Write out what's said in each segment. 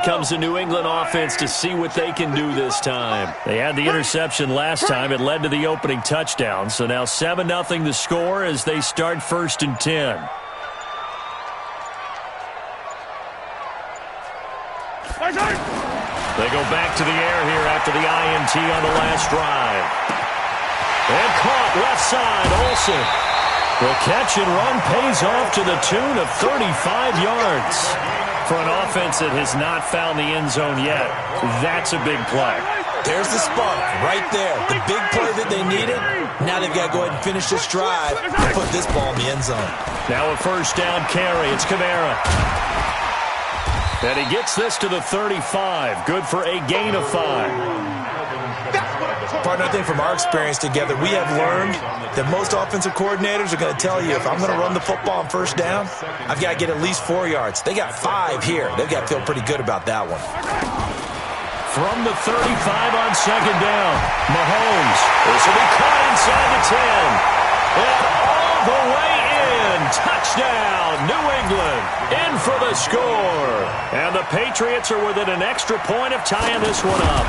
Out comes the New England offense to see what they can do this time. They had the interception last time. It led to the opening touchdown. So now 7-0 the score as they start 1st and 10. They go back to the air here after the INT on the last drive. And caught left side, Olsen. The catch and run pays off to the tune of 35 yards. For an offense that has not found the end zone yet, that's a big play. There's the spark right there. The big play that they needed. Now they've got to go ahead and finish this drive and put this ball in the end zone. Now a 1st down carry. It's Kamara. And he gets this to the 35. Good for a gain of 5. Partner, I think from our experience together, we have learned that most offensive coordinators are going to tell you, if I'm going to run the football on 1st down, I've got to get at least 4 yards. They got 5 here. They've got to feel pretty good about that one. From the 35 on 2nd down, Mahomes. This will be caught inside the 10. And all the way in. Touchdown, New England. In for the score. And the Patriots are within an extra point of tying this one up.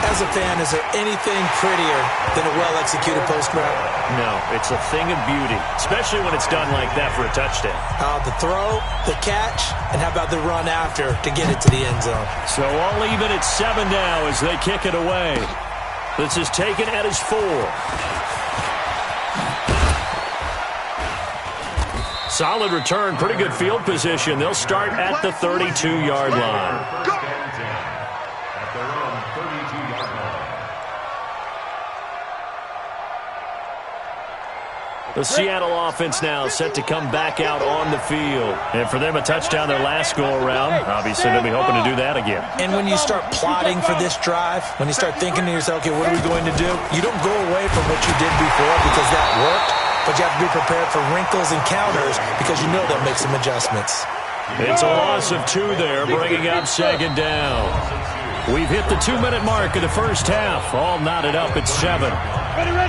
As a fan, is there anything prettier than a well-executed post route? No, it's a thing of beauty, especially when it's done like that for a touchdown. The throw, the catch, and how about the run after to get it to the end zone? So all even at 7 now as they kick it away. This is taken at his 4. Solid return, pretty good field position. They'll start at the 32-yard line. The Seattle offense now set to come back out on the field. And for them, a touchdown their last go-around. Obviously, they'll be hoping to do that again. And when you start plotting for this drive, when you start thinking to yourself, okay, what are we going to do? You don't go away from what you did before because that worked, but you have to be prepared for wrinkles and counters because you know they'll make some adjustments. It's a loss of 2 there, bringing up 2nd down. We've hit the 2-minute mark of the 1st half. All knotted up at 7. Ready.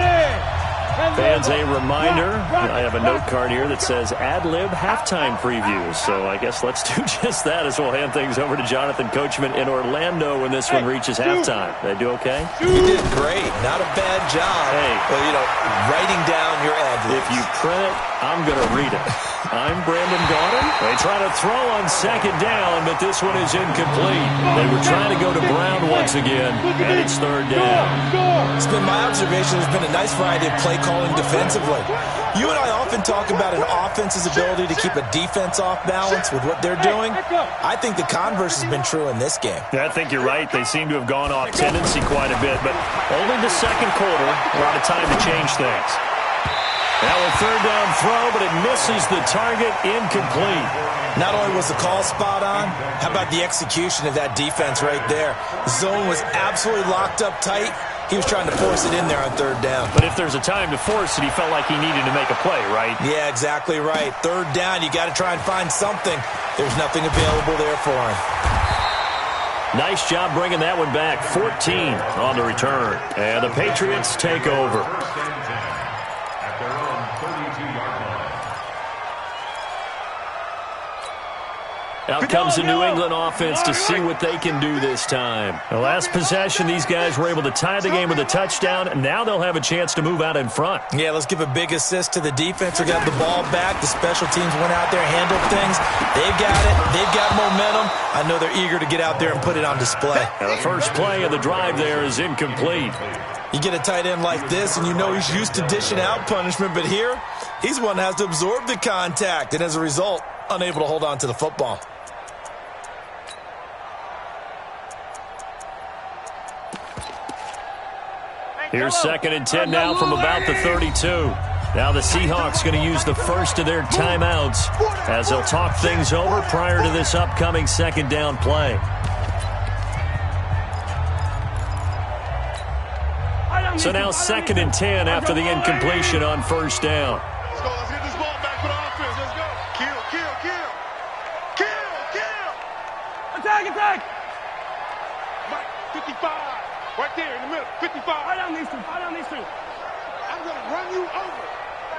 Fans, a reminder, I have a note card here that says ad-lib halftime previews. So I guess let's do just that as we'll hand things over to Jonathan Coachman in Orlando when this one reaches halftime. They do okay? You did great. Not a bad job. Hey. Well, writing down your ad-libs. If you print it, I'm going to read it. I'm Brandon Gaudin. They try to throw on 2nd down, but this one is incomplete. They were trying to go to Brown once again, and it's 3rd down. It's been my observation there's been a nice variety of play calling defensively. You and I often talk about an offense's ability to keep a defense off balance with what they're doing. I think the converse has been true in this game. Yeah, I think you're right. They seem to have gone off tendency quite a bit, but only the 2nd quarter, a lot of time to change things. Now a 3rd down throw, but it misses the target, incomplete. Not only was the call spot on, how about the execution of that defense right there? The zone was absolutely locked up tight. He was trying to force it in there on 3rd down. But if there's a time to force it, he felt like he needed to make a play, right? Yeah, exactly right. 3rd down, you got to try and find something. There's nothing available there for him. Nice job bringing that one back. 14 on the return. And the Patriots take over. Out comes the New England offense to see what they can do this time. The last possession, these guys were able to tie the game with a touchdown, and now they'll have a chance to move out in front. Yeah, let's give a big assist to the defense who got the ball back. The special teams went out there, handled things. They've got it. They've got momentum. I know they're eager to get out there and put it on display. Now the first play of the drive there is incomplete. You get a tight end like this, and you know he's used to dishing out punishment, but here, he's one that has to absorb the contact, and as a result, unable to hold on to the football. Here's 2nd and 10 now from about the 32. Now the Seahawks going to use the first of their timeouts as they'll talk things over prior to this upcoming 2nd down play. So now 2nd and 10 after the incompletion on 1st down. Let's go. Let's get this ball back for the offense. Let's go. Kill. Attack. Mike, 55. Right there in the middle. 55. Right down these two. I'm going to run you over.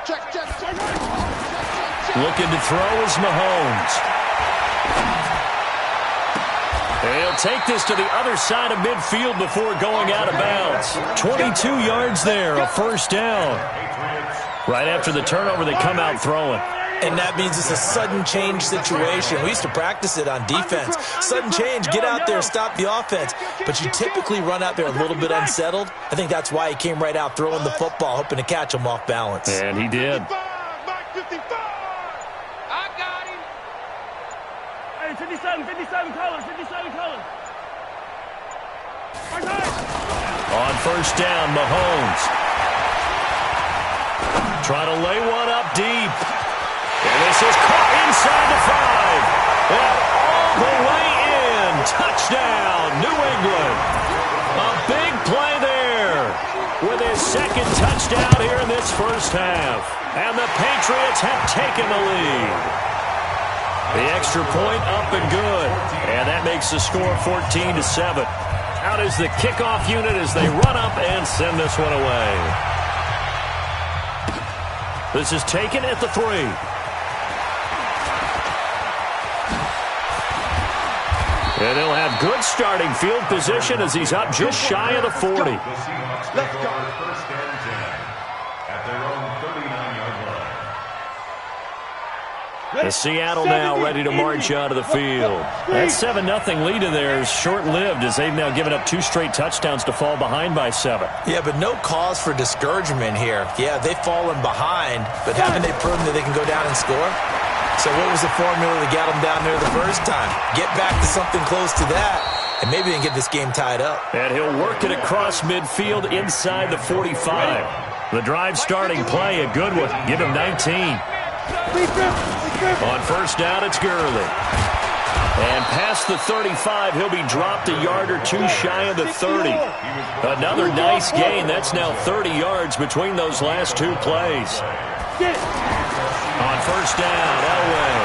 Check. Looking to throw is Mahomes. He'll take this to the other side of midfield before going out of bounds. 22 yards there, a first down. Right after the turnover, they come out throwing. And that means it's a sudden change situation. We used to practice it on defense. Sudden change, get out there, stop the offense. But you typically run out there a little bit unsettled. I think that's why he came right out throwing the football, hoping to catch him off balance. And he did. I got him. Hey, 57 colors, 57 colors. On first down, Mahomes. Try to lay one up deep. And this is caught inside the 5. And all the way in. Touchdown, New England. A big play there with his second touchdown here in this first half. And the Patriots have taken the lead. The extra point up and good. And that makes the score 14-7. Out is the kickoff unit as they run up and send this one away. This is taken at the 3. And he'll have good starting field position as he's up just shy of the 40. Let's go. First and 10 at their own 39-yard line. The Seattle now ready to march out of the field. That 7-0 lead of theirs short-lived as they've now given up 2 straight touchdowns to fall behind by 7. Yeah, but no cause for discouragement here. Yeah, they've fallen behind, but haven't they proven that they can go down and score? So what was the formula that got them down there the first time? Get back to something close to that, and maybe they can get this game tied up. And he'll work it across midfield inside the 45. The drive starting play, a good one. Give him 19. On first down, it's Gurley. And past the 35, he'll be dropped a yard or 2 shy of the 30. Another nice gain. That's now 30 yards between those last 2 plays. On first down, Elway.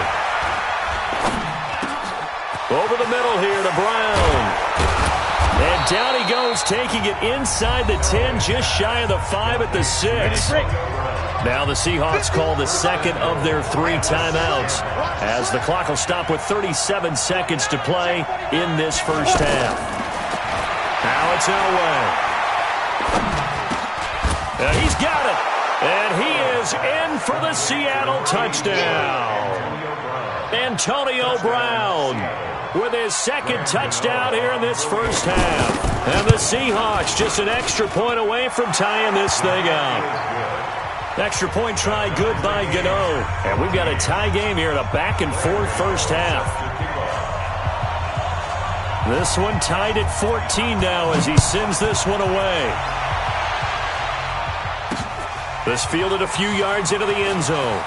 Over the middle here to Brown. And down he goes, taking it inside the 10, just shy of the 5 at the 6. Now the Seahawks call the second of their 3 timeouts as the clock will stop with 37 seconds to play in this first half. Now it's Elway. And he's got it. And he is in for the Seattle touchdown. Antonio Brown with his second touchdown here in this first half. And the Seahawks just an extra point away from tying this thing up. Extra point try good by Gano. And we've got a tie game here in a back-and-forth first half. This one tied at 14 now as he sends this one away. This fielded a few yards into the end zone.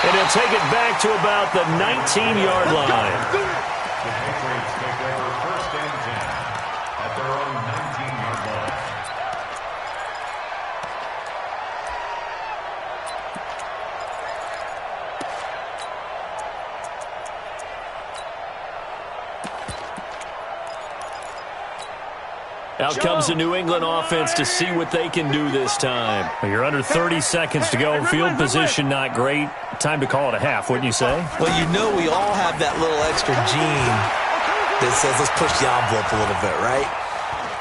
And he'll take it back to about the 19-yard line. The Patriots take over first and 10 at their own 19-yard line. Out comes the New England offense to see what they can do this time. You're under 30 seconds to go. Field position not great. Time to call it a half, wouldn't you say? Well, you know we all have that little extra gene that says let's push the envelope a little bit, right?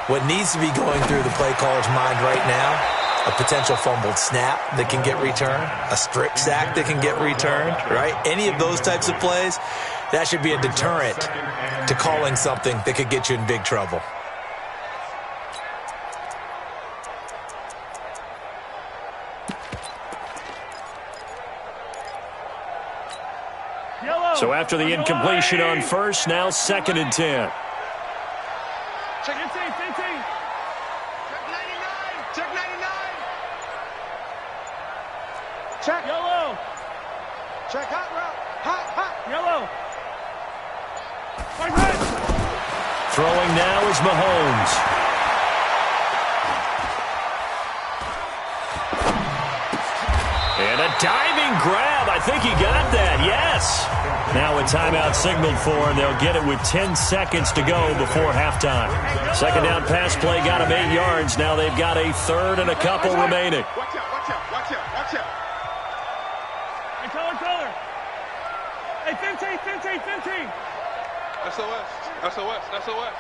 What needs to be going through the play caller's mind right now, a potential fumbled snap that can get returned, a strip sack that can get returned, right? Any of those types of plays, that should be a deterrent to calling something that could get you in big trouble. So after the incompletion on first, now 2nd and 10. Check 15. Check 99. Check 99. Check. Yellow. Check hot route. Hot. Yellow. Right. Throwing now is Mahomes. And a diving grab. I think he got that. Yes. Now a timeout signaled for, and they'll get it with 10 seconds to go before halftime. Second down pass play got him 8 yards. Now they've got a third and a couple remaining. Watch out. Hey, color. Hey, 15. SOS. SOS. SOS.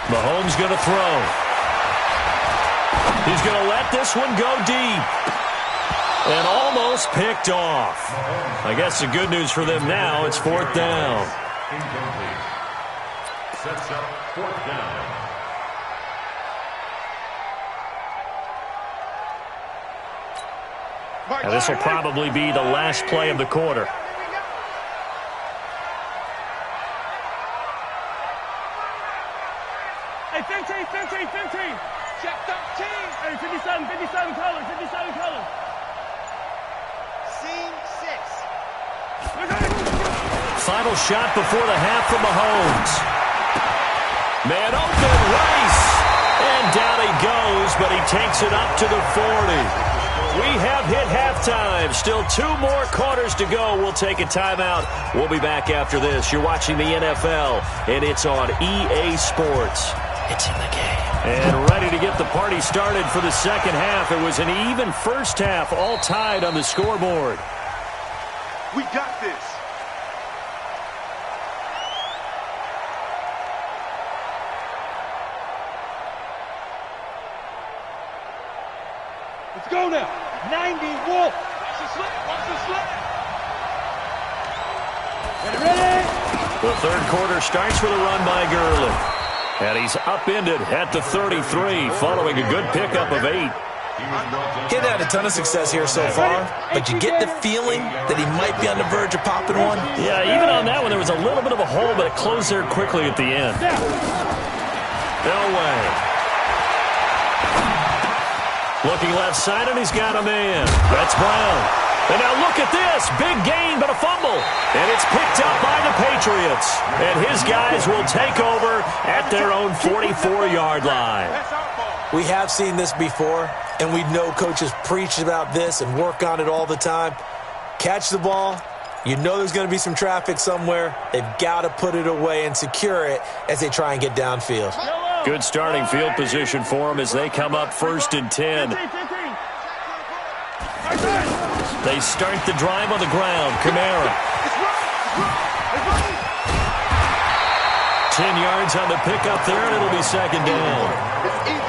Mahomes going to throw. He's going to let this one go deep. And almost picked off. I guess the good news for them now, it's fourth down. Incomplete. Sets up fourth down. Now this will probably be the last play of the quarter. Hey, 15. Check 13. Hey, 57 colors. Scene 6. Final shot before the half from Mahomes. Man open, race. And down he goes, but he takes it up to the 40. We have hit halftime. Still 2 more quarters to go. We'll take a timeout. We'll be back after this. You're watching the NFL, and it's on EA Sports. It's in the game. And ready to get the party started for the second half. It was an even first half, all tied on the scoreboard. We got this. Let's go now. 90 Wolf. Watch the slip. Ready? The third quarter starts with a run by Gurley. And he's upended at the 33 following a good pickup of 8. He's had a ton of success here so far, but you get the feeling that he might be on the verge of popping one. Yeah, even on that one, there was a little bit of a hole, but it closed there quickly at the end. Elway. Looking left side, and he's got a man. That's Brown. And now look at this. Big gain, but a fumble. And it's picked up by the Patriots. And his guys will take over at their own 44-yard line. We have seen this before, and we know coaches preach about this and work on it all the time. Catch the ball. You know there's going to be some traffic somewhere. They've got to put it away and secure it as they try and get downfield. Good starting field position for them as they come up 1st and 10. They start the drive on the ground. Kamara. 10 yards on the pickup there, and it'll be second down.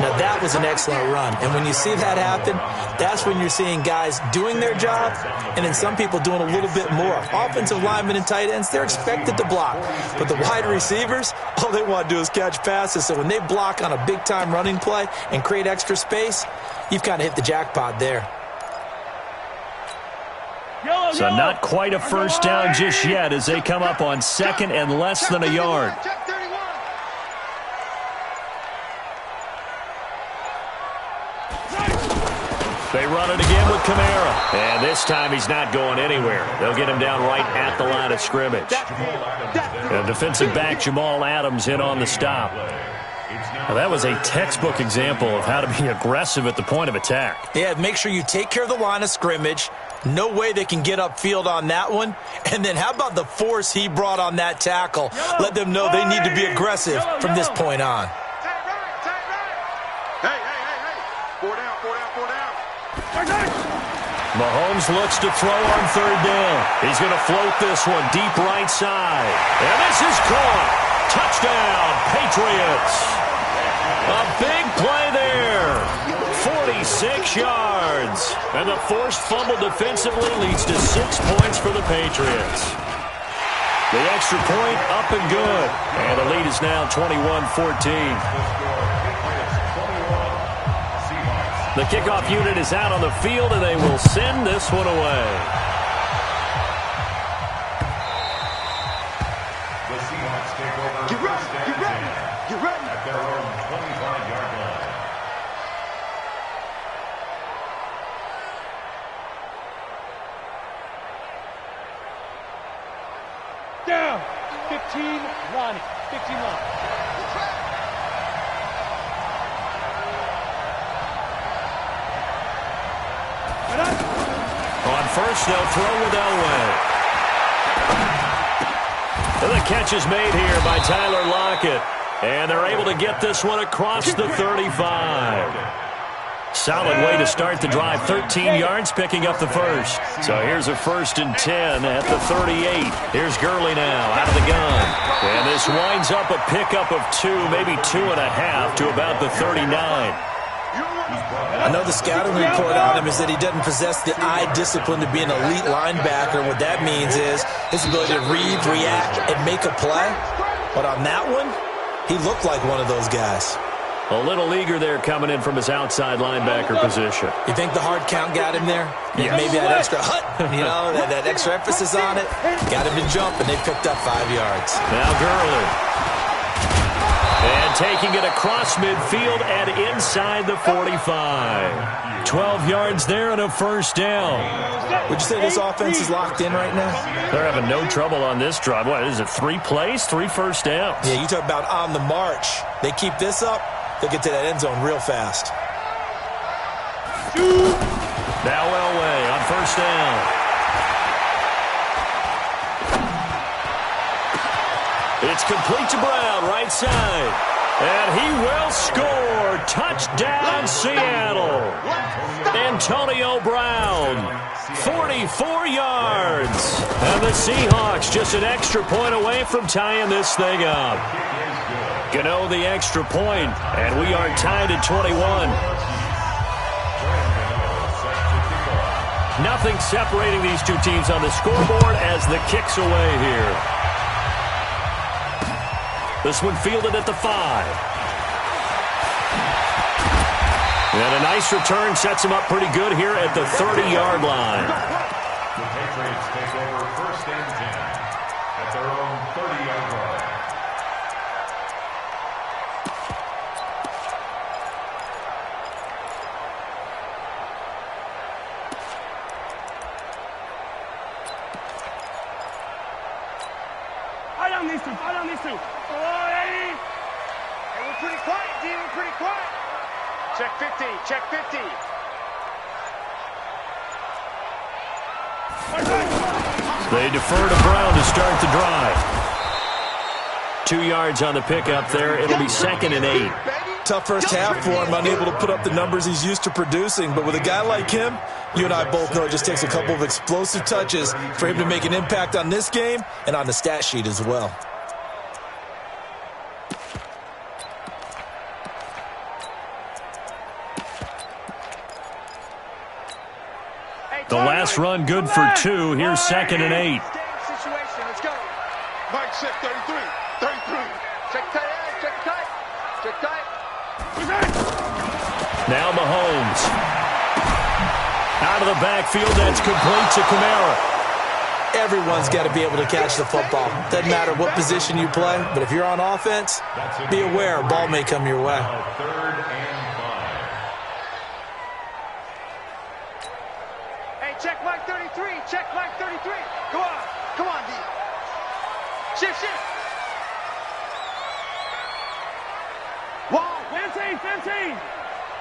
Now, that was an excellent run. And when you see that happen, that's when you're seeing guys doing their job and then some people doing a little bit more. Offensive linemen and tight ends, they're expected to block. But the wide receivers, all they want to do is catch passes. So when they block on a big-time running play and create extra space, you've kind of hit the jackpot there. So not quite a first down just yet as they come up on 2nd and less than a yard. They run it again with Kamara. And this time he's not going anywhere. They'll get him down right at the line of scrimmage. And defensive back Jamal Adams in on the stop. Now, that was a textbook example of how to be aggressive at the point of attack. Yeah, make sure you take care of the line of scrimmage. No way they can get upfield on that one. And then how about the force he brought on that tackle? Let them know they need to be aggressive from this point on. Hey. 4 down. Mahomes looks to throw on 3rd down. He's going to float this one deep right side. And this is caught. Touchdown, Patriots. A big play there. 46 yards. And the forced fumble defensively leads to 6 points for the Patriots. The extra point up and good. And the lead is now 21-14. The kickoff unit is out on the field, and they will send this one away. The Seahawks take over. Get ready. At their own 25-yard line. Down. 15, Ronnie. 15 Ronnie. On first, they'll throw with Elway. And the catch is made here by Tyler Lockett. And they're able to get this one across the 35. Solid way to start the drive. 13 yards, picking up the first. So here's a 1st and 10 at the 38. Here's Gurley now out of the gun. And this winds up a pickup of 2, maybe 2.5 to about the 39. I know the scouting report on him is that he doesn't possess the eye discipline to be an elite linebacker. What that means is his ability to read, react, and make a play. But on that one, he looked like one of those guys. A little eager there coming in from his outside linebacker position. You think the hard count got him there? Yes. Maybe that extra that extra emphasis on it got him to jump, and they picked up 5 yards. Now Gurley. And taking it across midfield and inside the 45. 12 yards there and a 1st down. Would you say this offense is locked in right now? They're having no trouble on this drive. What is it, 3 plays, 3 first downs? Yeah, you talk about on the march. They keep this up, they'll get to that end zone real fast. Now Elway on 1st down. It's complete to Brown, right side. And he will score. Touchdown, Seattle. Antonio Brown, 44 yards. And the Seahawks just an extra point away from tying this thing up. Gano the extra point, and we are tied at 21. Nothing separating these two teams on the scoreboard as the kick's away here. This one fielded at the 5. And a nice return sets him up pretty good here at the 30-yard line. The Patriots take over 1st and 10 at their own 30-yard line. Fight on these two. Fight on these two. Oh, hey, we're pretty quiet, D. We're pretty quiet. Check 50. Check 50. They defer to Brown to start the drive. 2 yards on the pickup there. It'll be 2nd and 8. Tough first half for him, unable to put up the numbers he's used to producing. But with a guy like him, you and I both know it just takes a couple of explosive touches for him to make an impact on this game and on the stat sheet as well. The last run good for 2. Here's 2nd and 8. Situation. Let's go. Mike, check 33. 33. Check tight. Check tight. Check tight. Now Mahomes. Out of the backfield, that's complete to Kamara. Everyone's got to be able to catch the football. Doesn't matter what position you play, but if you're on offense, be aware a ball may come your way. 3rd and 5. Hey, check Mike 33. Check Mike 33. Come on. Come on, D. Shift. 15.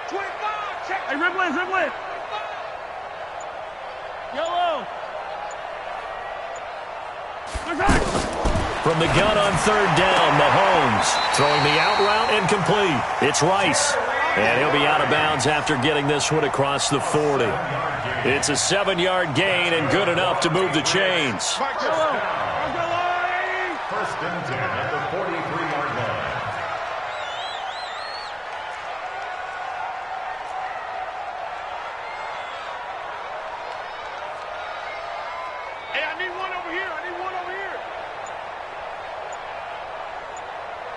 25. Check. Hey, dribble it. Yellow. From the gun on 3rd down, Mahomes throwing the out route incomplete. It's Rice, and he'll be out of bounds after getting this one across the 40. It's a 7-yard gain and good enough to move the chains. 1st and 10 at the 43-yard line. Hey, I need one over here.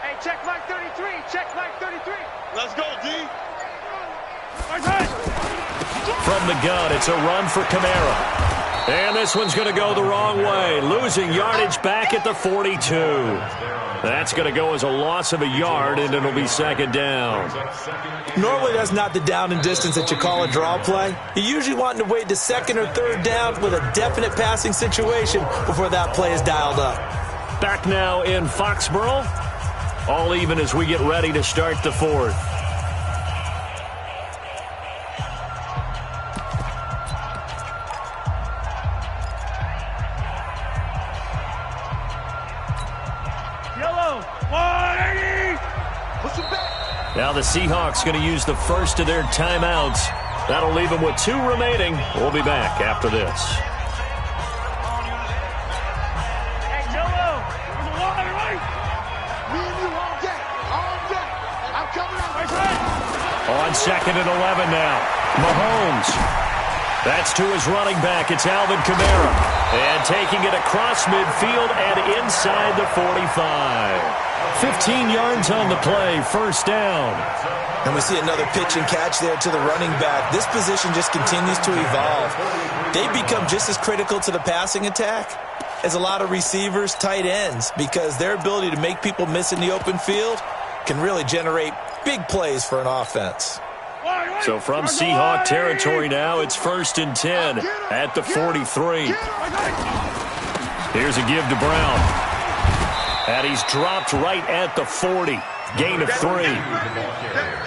Hey, check Mike 33. Check Mike 33. Let's go, D. From the gun, it's a run for Kamara. And this one's going to go the wrong way, losing yardage back at the 42. That's going to go as a loss of a yard, and it'll be 2nd down. Normally, that's not the down and distance that you call a draw play. You're usually wanting to wait to 2nd or 3rd down with a definite passing situation before that play is dialed up. Back now in Foxborough. All even as we get ready to start the 4th. 180. Push it back. Now the Seahawks going to use the first of their timeouts. That'll leave them with 2 remaining. We'll be back after this. Hey, Jello. There's a wall, everybody. Me and you all day. All day. I'm coming out. On 2nd and 11 now. Mahomes. That's to his running back. It's Alvin Kamara. And taking it across midfield and inside the 45. 15 yards on the play. First down. And we see another pitch and catch there to the running back. This position just continues to evolve. They become just as critical to the passing attack as a lot of receivers, tight ends, because their ability to make people miss in the open field can really generate big plays for an offense. So from Seahawk territory now, it's 1st and 10 at the 43. Here's a give to Brown. And he's dropped right at the 40. Gain of 3.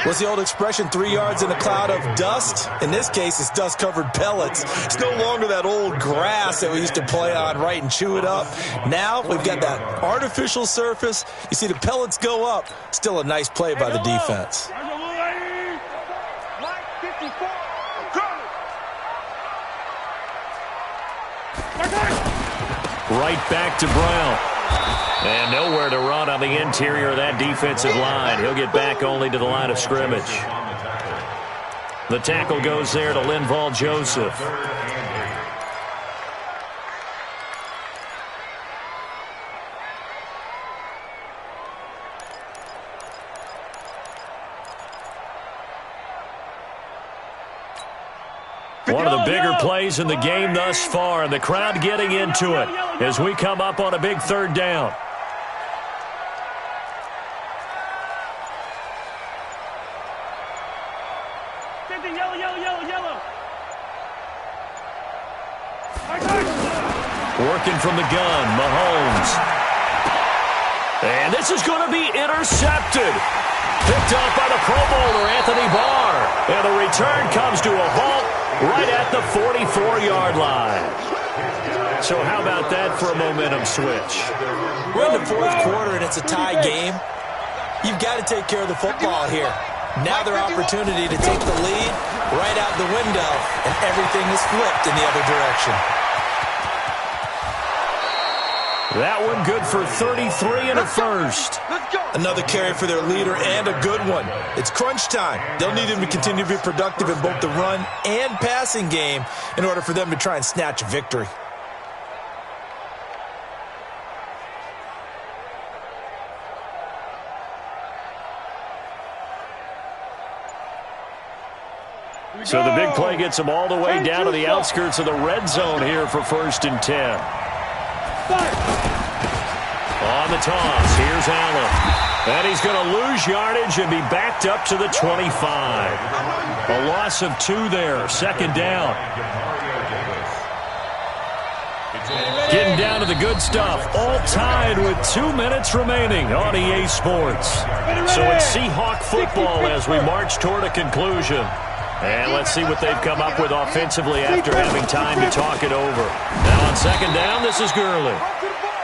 What's the old expression, 3 yards in a cloud of dust? In this case, it's dust-covered pellets. It's no longer that old grass that we used to play on, right, and chew it up. Now we've got that artificial surface. You see the pellets go up. Still a nice play by the defense. Right back to Brown. And nowhere to run on the interior of that defensive line. He'll get back only to the line of scrimmage. The tackle goes there to Linval Joseph. One of the bigger plays in the game thus far, and the crowd getting into it as we come up on a big 3rd down. Working from the gun, Mahomes. And this is going to be intercepted. Picked off by the Pro Bowler, Anthony Barr. And the return comes to a halt right at the 44-yard line. So how about that for a momentum switch? We're in the 4th quarter, and it's a tie game. You've got to take care of the football here. Now their opportunity to take the lead right out the window, and everything is flipped in the other direction. That one good for 33 and a first. Another carry for their leader and a good one. It's crunch time. They'll need him to continue to be productive in both the run and passing game in order for them to try and snatch a victory. So the big play gets them all the way down to the outskirts of the red zone here for 1st and 10. On the toss, here's Allen. And he's going to lose yardage and be backed up to the 25. A loss of 2 there, 2nd down. Getting down to the good stuff, all tied with 2 minutes remaining on EA Sports. So it's Seahawk football as we march toward a conclusion. And let's see what they've come up with offensively after having time to talk it over. Now on 2nd down, this is Gurley.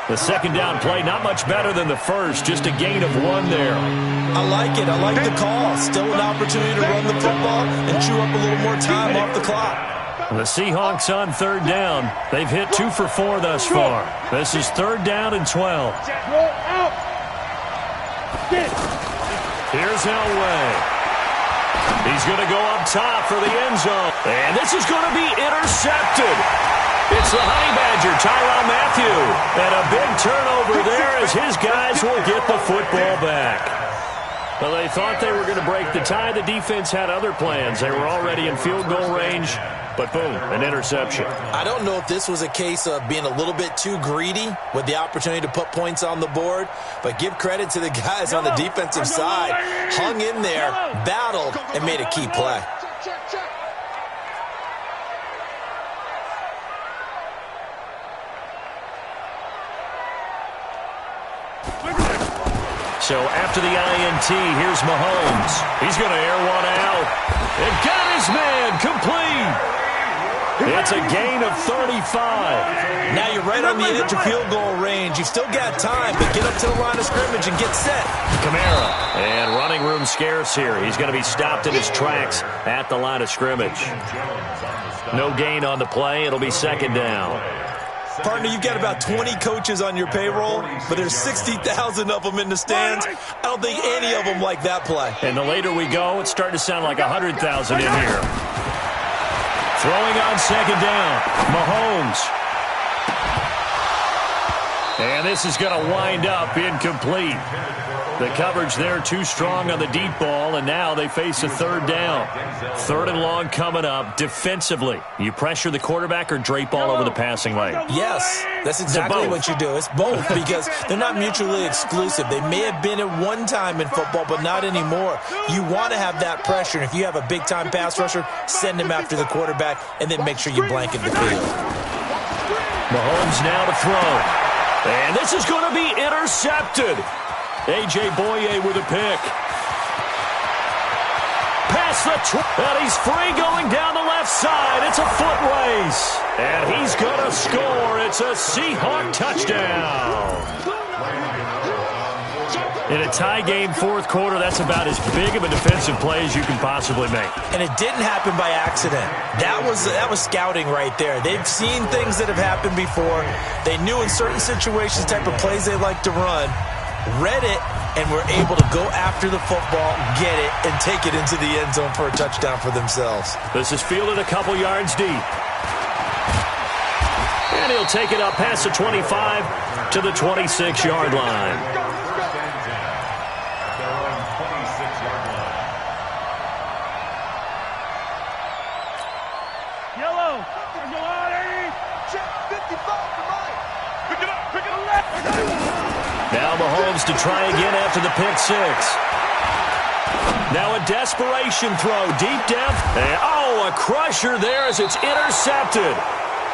The 2nd down play, not much better than the first, just a gain of 1 there. I like it. I like the call. Still an opportunity to run the football and chew up a little more time off the clock. The Seahawks on 3rd down. They've hit 2 for 4 thus far. This is 3rd down and 12. Here's Elway. He's going to go up top for the end zone. And this is going to be intercepted. It's the Honey Badger, Tyrann Mathieu. And a big turnover there as his guys will get the football back. Well, they thought they were going to break the tie. The defense had other plans. They were already in field goal range. But boom, an interception. I don't know if this was a case of being a little bit too greedy with the opportunity to put points on the board, but give credit to the guys on the defensive side. Hung in there, battled, and made a key play. So after the INT, here's Mahomes. He's going to air one out. And got his man complete. It's a gain of 35. Now you're right on the edge of field goal range. You've still got time, but get up to the line of scrimmage and get set. Kamara, and running room scarce here. He's going to be stopped in his tracks at the line of scrimmage. No gain on the play. It'll be second down. Partner, you've got about 20 coaches on your payroll, but there's 60,000 of them in the stands. I don't think any of them like that play. And the later we go, it's starting to sound like 100,000 in here. Throwing on second down, Mahomes. And this is going to wind up incomplete. The coverage there too strong on the deep ball, and now they face a third down. Third and long coming up. Defensively, you pressure the quarterback or drape all over the passing lane? Yes, that's exactly what you do. It's both because they're not mutually exclusive. They may have been at one time in football, but not anymore. You want to have that pressure, and if you have a big-time pass rusher, send him after the quarterback, and then make sure you blanket the field. Mahomes now to throw. And this is going to be intercepted. A.J. Boye with a pick. Past the and he's free going down the left side. It's a foot race. And he's going to score. It's a Seahawk touchdown. In a tie game fourth quarter, that's about as big of a defensive play as you can possibly make. And it didn't happen by accident. That was scouting right there. They've seen things that have happened before. They knew in certain situations the type of plays they like to run, read it, and were able to go after the football, get it, and take it into the end zone for a touchdown for themselves. This is fielded a couple yards deep. And he'll take it up past the 25 to the 26-yard line. Now Mahomes to try again after the pick six. Now a desperation throw deep down. And, a crusher there as it's intercepted.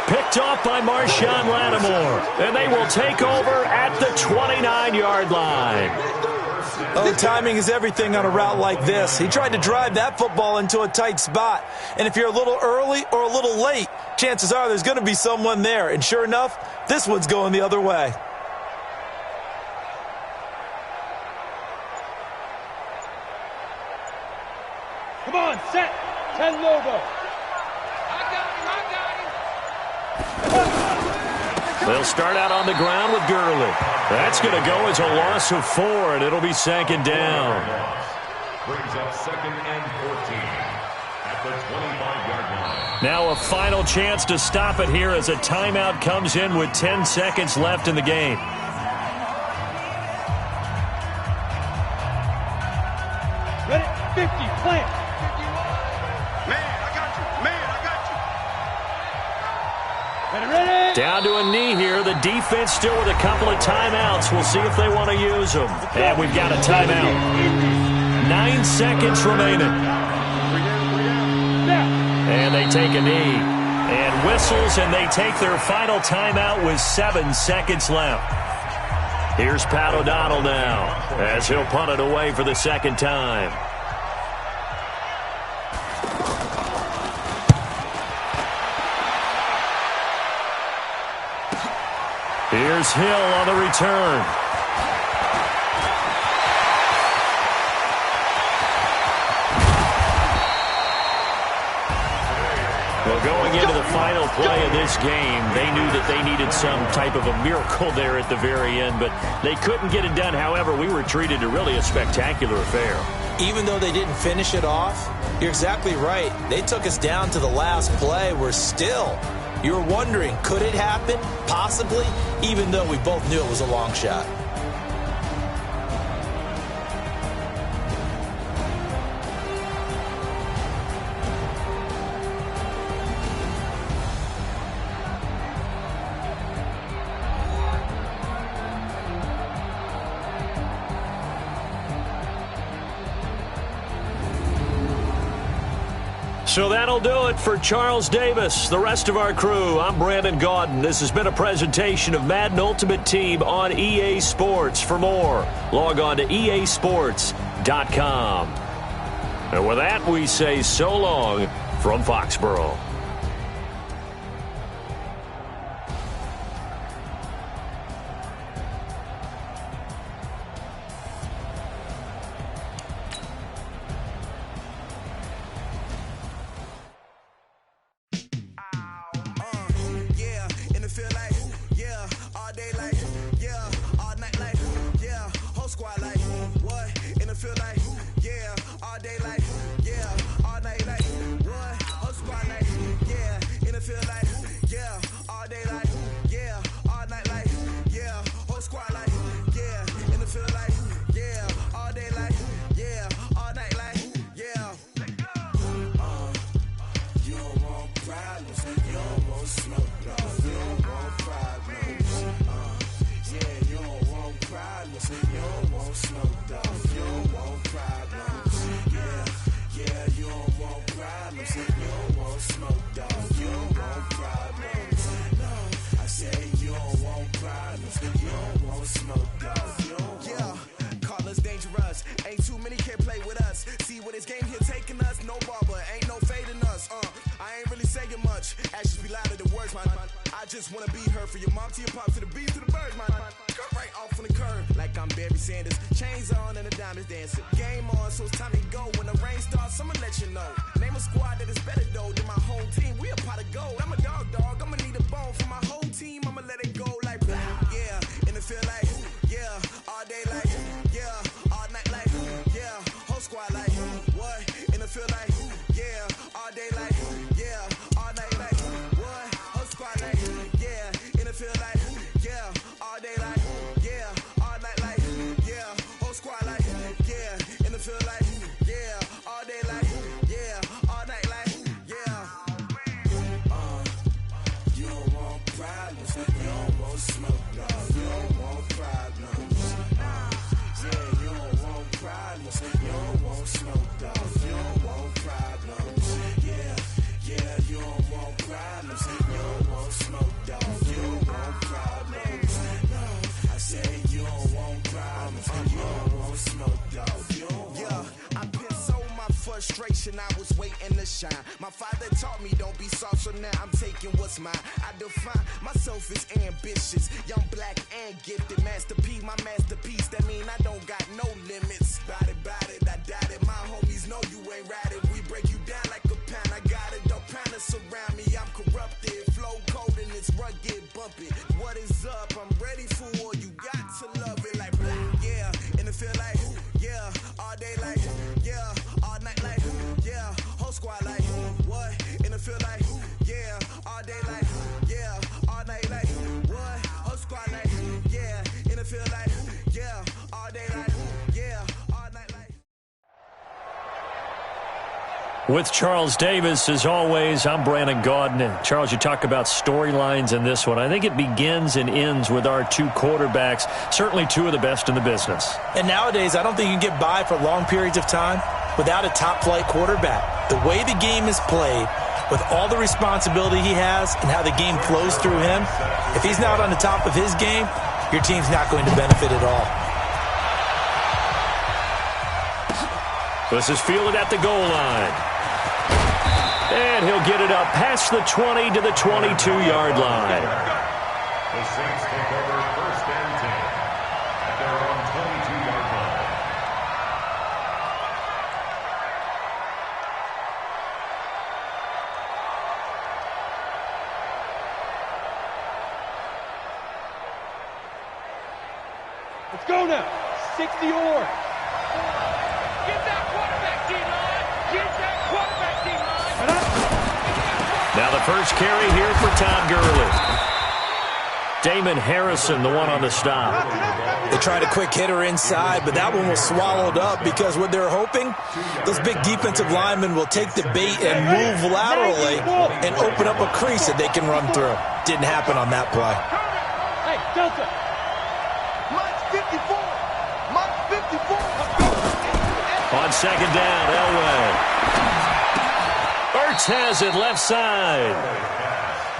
Picked off by Marshawn Lattimore. And they will take over at the 29-yard line. Oh, timing is everything on a route like this. He tried to drive that football into a tight spot. And if you're a little early or a little late, chances are there's going to be someone there. And sure enough, this one's going the other way. Come on, set. 10 logo. They'll start out on the ground with Gurley. That's going to go as a loss of 4, and it'll be second down. Brings up second and 14 at the 25-yard line. Now a final chance to stop it here as a timeout comes in with 10 seconds left in the game. Ready? 50, plant. Down to a knee here. The defense still with a couple of timeouts. We'll see if they want to use them. And we've got a timeout. 9 seconds remaining. And they take a knee. And whistles, and they take their final timeout with 7 seconds left. Here's Pat O'Donnell now as he'll punt it away for the second time. Here's Hill on the return. Well, going into the final play of this game, they knew that they needed some type of a miracle there at the very end, but they couldn't get it done. However, we were treated to really a spectacular affair. Even though they didn't finish it off, you're exactly right. They took us down to the last play. We're still... You were wondering, could it happen? Possibly, even though we both knew it was a long shot. So that'll do it for Charles Davis, the rest of our crew. I'm Brandon Gaudin. This has been a presentation of Madden Ultimate Team on EA Sports. For more, log on to easports.com. And with that, we say so long from Foxborough. many can't play with us. See what this game here taking us? No barber, ain't no fading us. I ain't really saying much. Actions be louder than words, man. I just wanna be heard from your mom to your pop to the beat to the birds, man. Cut right off on the curb, like I'm Barry Sanders. Chains on and the diamonds dancing. Game on, so it's time to go. When the rain starts, I'ma let you know. Name a squad that is better though than my whole team. We a pot of gold. I'm a dog. I'ma need a bone for my whole team. I'ma let it go like yeah. And it feel like yeah. All day like yeah. All night like yeah. Whole squad like what? And it feel like yeah. All day like yeah. All night like what? Whole squad like yeah. And it feel like yeah. All day like yeah. All night like yeah. Whole squad like yeah. And it feel like yeah. All day like yeah. All night like yeah. You don't want problems. You don't want smoke, no. You don't want problems. Yeah, you don't want problems. You don't want smoke, dog. You don't want problems. Yeah, you don't want problems. You don't want smoke, dog. You don't want problems. No, I said you don't want problems. You don't want smoke, dog. You don't want. I've been so my frustration, I was waiting to shine. My father taught me don't be soft, so now I'm taking what's mine. I define myself as ambitious, young, black, and gifted. Master P, my masterpiece. That mean I don't got no limits. Bout it, I doubt it. My homies know you ain't ratted. We break you down like a pound. I got it, don't pound us around me. I'm corrupted, flow cold and it's rugged, bumpy. What is up? I'm ready for war. You got to love it like yeah, and it feel like yeah, all day like yeah, all night like yeah, whole squad like what? And it feel like yeah, all day like yeah, all night like what? Whole squad like yeah, and it feel like yeah, all day like yeah, all night like. With Charles Davis, as always, I'm Brandon Gaudin. And Charles, you talk about storylines in this one. I think it begins and ends with our two quarterbacks, certainly two of the best in the business. And nowadays, I don't think you can get by for long periods of time without a top-flight quarterback. The way the game is played, with all the responsibility he has and how the game flows through him, if he's not on the top of his game, your team's not going to benefit at all. This is fielded at the goal line. And he'll get it up past the 20 to the 22-yard line. The Saints take over first and 10 at their own 22-yard line. Let's go now. 60 or. Get that quarterback, D-line. Get that quarterback, D-line. Now the first carry here for Todd Gurley. Damon Harrison, the one on the stop. They tried a quick hitter inside, but that one was swallowed up because what they're hoping, those big defensive linemen will take the bait and move laterally and open up a crease that they can run through. Didn't happen on that play. Hey, Delta. Mike's 54. Mike's 54. On second down, Elway. Ertz has it left side.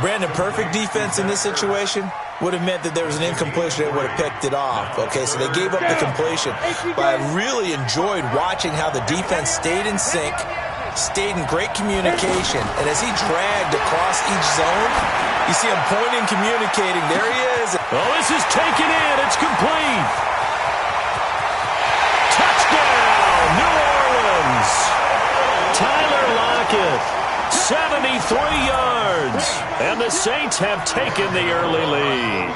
Brandon, perfect defense in this situation would have meant that there was an incompletion that would have picked it off. Okay, so they gave up the completion. But I really enjoyed watching how the defense stayed in sync, stayed in great communication. And as he dragged across each zone, you see him pointing, communicating. There he is. Oh, this is taken in. It's complete. Touchdown, New Orleans. Tyler Lockett, 73 yards. And the Saints have taken the early lead.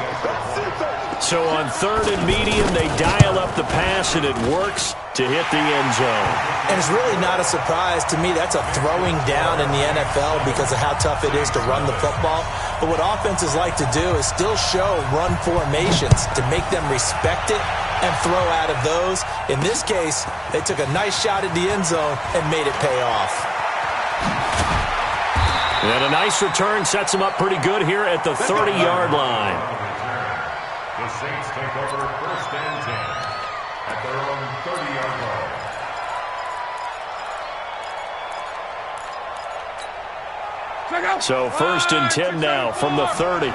So on third and medium, they dial up the pass, and it works to hit the end zone. And it's really not a surprise to me. That's a throwing down in the NFL because of how tough it is to run the football. But what offenses like to do is still show run formations to make them respect it and throw out of those. In this case, they took a nice shot at the end zone and made it pay off. And a nice return sets them up pretty good here at the 30-yard line. The Saints take over first and 10 at their own 30-yard line. So first and 10 now from the 30.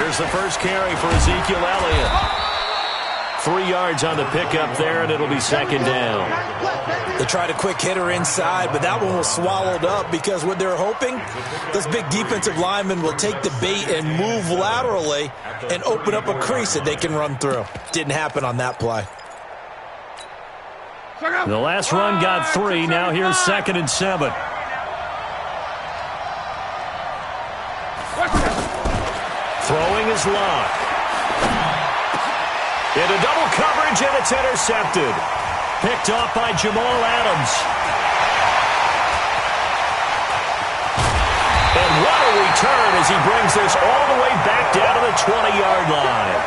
There's the first carry for Ezekiel Elliott. 3 yards on the pickup there, and it'll be second down. They tried a quick hitter inside, but that one was swallowed up because what they're hoping, those big defensive linemen will take the bait and move laterally and open up a crease that they can run through. Didn't happen on that play. The last run got 3. Now here's 2nd and 7. Throwing is Locke. Into double coverage, and it's intercepted. Picked off by Jamal Adams. And what a return as he brings this all the way back down to the 20-yard line.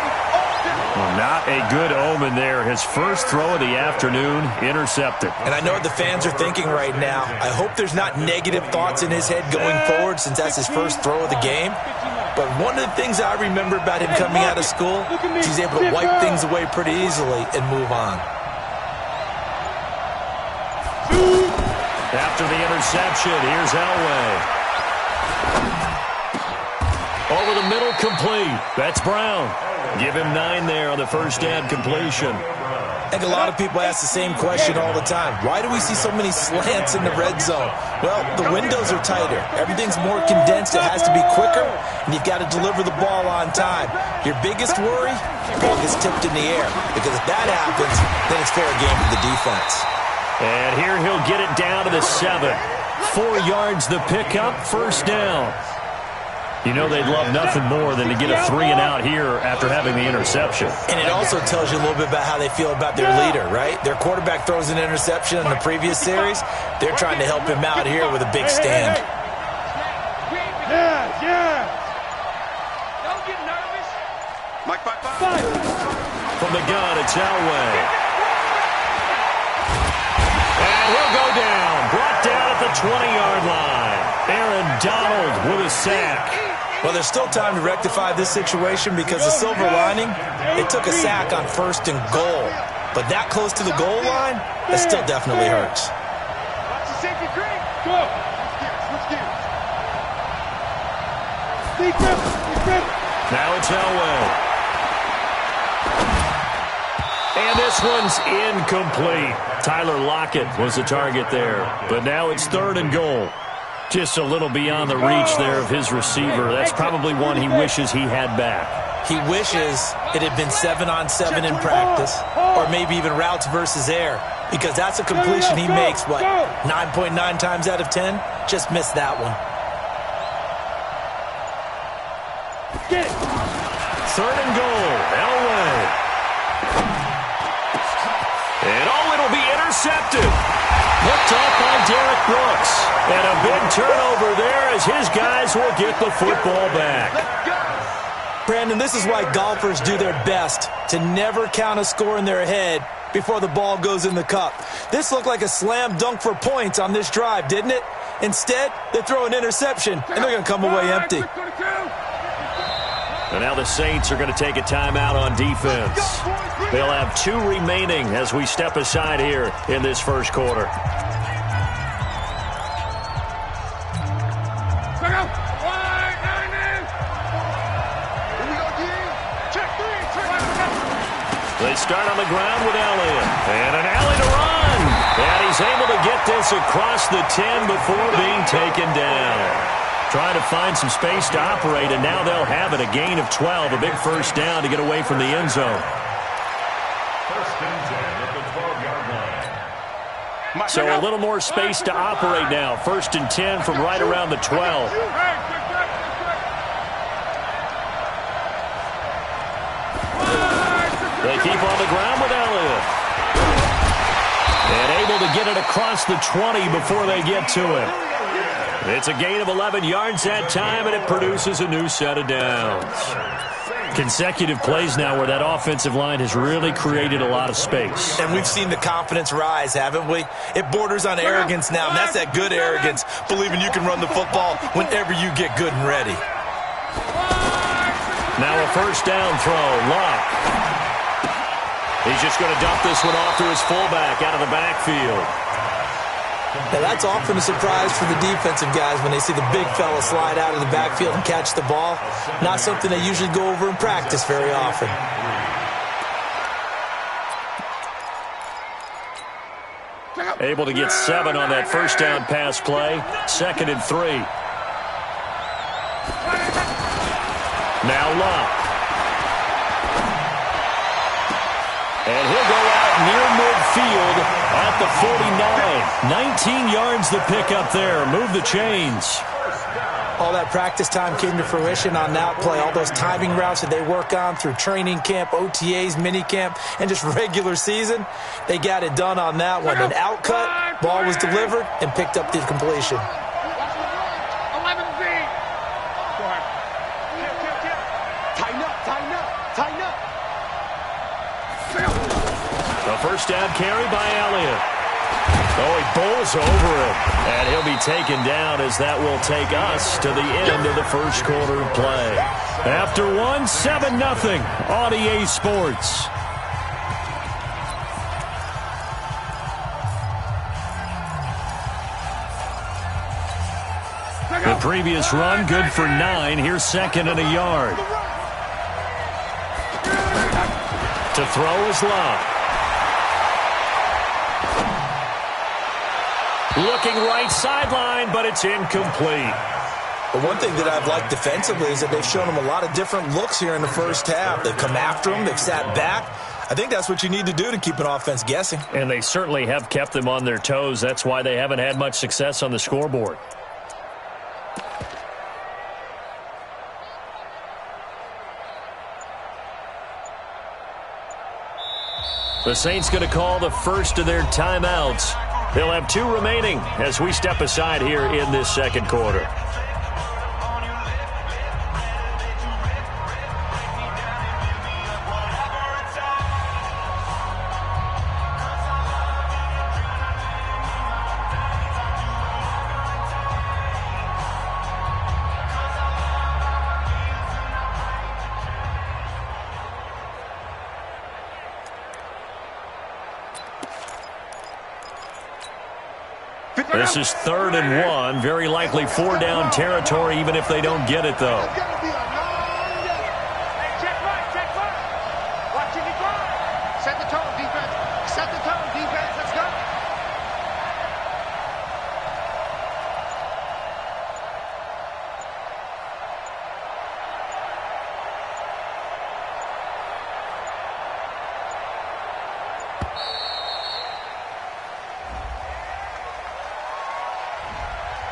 Well, not a good omen there. His first throw of the afternoon, intercepted. And I know what the fans are thinking right now. I hope there's not negative thoughts in his head going forward since that's his first throw of the game. But one of the things I remember about him coming out of school, he's able to wipe things away pretty easily and move on. After the interception, here's Elway. Over the middle, complete. That's Brown. Give him 9 there on the first down completion. I think a lot of people ask the same question all the time. Why do we see so many slants in the red zone? Well, the windows are tighter. Everything's more condensed. It has to be quicker, and you've got to deliver the ball on time. Your biggest worry, the ball gets tipped in the air. Because if that happens, then it's fair game for the defense. And here he'll get it down to the 7. 4 yards the pickup, first down. You know they'd love nothing more than to get a 3-and-out here after having the interception. And it also tells you a little bit about how they feel about their leader, right? Their quarterback throws an interception in the previous series. They're trying to help him out here with a big stand. Yeah. Don't get nervous. Mike, five. From the gun, it's Elway. And he'll go down. Brought down at the 20-yard line. Aaron Donald with a sack. Well, there's still time to rectify this situation because the silver lining, it took a sack on 1st and goal. But that close to the goal line, that still definitely hurts. Now it's Elway. And this one's incomplete. Tyler Lockett was the target there. But now it's 3rd and goal. Just a little beyond the reach there of his receiver. That's probably one he wishes he had back. He wishes it had been 7-on-7 in practice, or maybe even routes versus air, because that's a completion he makes, 9.9 times out of 10? Just missed that one. 3rd and goal, Elway. And it'll be intercepted. Looked off by Derek Brooks. And a big turnover there as his guys will get the football back. Brandon, this is why golfers do their best to never count a score in their head before the ball goes in the cup. This looked like a slam dunk for points on this drive, didn't it? Instead, they throw an interception, and they're going to come away empty. And now the Saints are going to take a timeout on defense. They'll have 2 remaining as we step aside here in this first quarter. They start on the ground with Elliott. And an alley to run. And he's able to get this across the 10 before being taken down. Trying to find some space to operate, and now they'll have it. A gain of 12, a big first down to get away from the end zone. 1st and 10 at the 12-yard line. So a little more space to operate now. 1st and 10 from right around the 12. They keep on the ground with Elliott. And able to get it across the 20 before they get to it. It's a gain of 11 yards that time, and it produces a new set of downs. Consecutive plays now where that offensive line has really created a lot of space. And we've seen the confidence rise, haven't we? It borders on arrogance now, and that's that good arrogance, believing you can run the football whenever you get good and ready. Now a first down throw, Locke. He's just going to dump this one off to his fullback out of the backfield. Now, that's often a surprise for the defensive guys when they see the big fella slide out of the backfield and catch the ball. Not something they usually go over in practice very often. Able to get 7 on that first down pass play. 2nd and 3. Now Love. And he'll go out near midfield at the 49. 19 yards the pick up there. Move the chains. All that practice time came to fruition on that play. All those timing routes that they work on through training camp, OTAs, minicamp, and just regular season, they got it done on that one. An out-cut, ball was delivered, and picked up the completion. 11 Z. Go ahead. Tighten up, tighten up, tighten up. A first down carry by Elliott. Oh, he bowls over it. And he'll be taken down as that will take us to the end of the first quarter of play. After 1, 7-0 on EA Sports. The previous run, good for 9. Here's 2nd and a yard. To throw is Love. Looking right sideline, but it's incomplete. But one thing that I've liked defensively is that they've shown them a lot of different looks here in the first half. They've come after them. They've sat back. I think that's what you need to do to keep an offense guessing. And they certainly have kept them on their toes. That's why they haven't had much success on the scoreboard. The Saints going to call the first of their timeouts. They'll have 2 remaining as we step aside here in this second quarter. This is 3rd and 1. Very likely 4-down territory, even if they don't get it, though. It's gonna be a long day. Hey, check right. Watch it, set the tone, defense. Set the tone, defense. Let's go.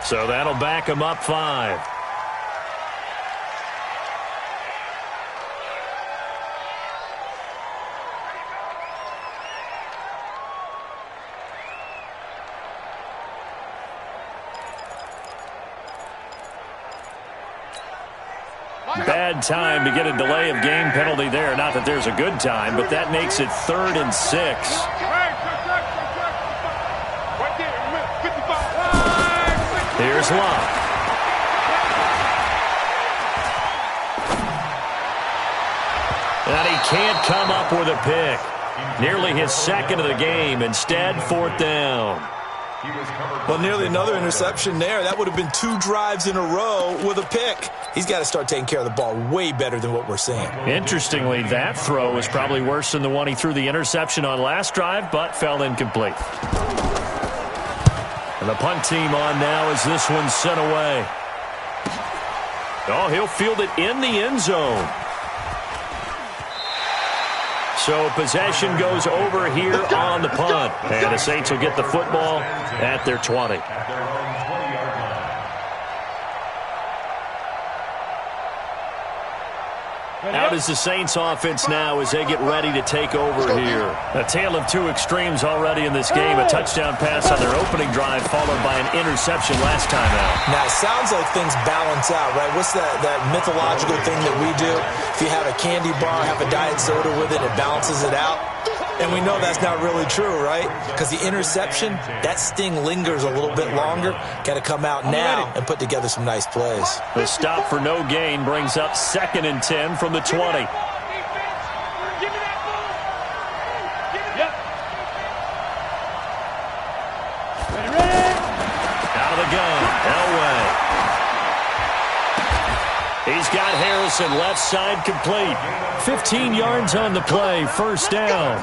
So that'll back them up 5. Bad time to get a delay of game penalty there. Not that there's a good time, but that makes it 3rd and 6. Right there, 55. Here's Love. And he can't come up with a pick. Nearly his 2nd of the game. Instead, 4th down. Well, nearly another interception there. That would have been 2 drives in a row with a pick. He's got to start taking care of the ball way better than what we're seeing. Interestingly, that throw was probably worse than the one he threw the interception on last drive, but fell incomplete. And the punt team on now as this one's sent away. Oh, he'll field it in the end zone. So possession goes over here on the punt. And the Saints will get the football at their 20. Out is the Saints offense now as they get ready to take over here. A tale of 2 extremes already in this game. A touchdown pass on their opening drive followed by an interception last time out. Now, it sounds like things balance out, right? What's that mythological thing that we do? If you have a candy bar, have a diet soda with it, it balances it out. And we know that's not really true, right? Because the interception, that sting lingers a little bit longer. Got to come out now and put together some nice plays. The stop for no gain brings up 2nd and 10 from the 20. Give me that ball. Yep. Ready. Harrison, left side complete. 15 yards on the play, first down.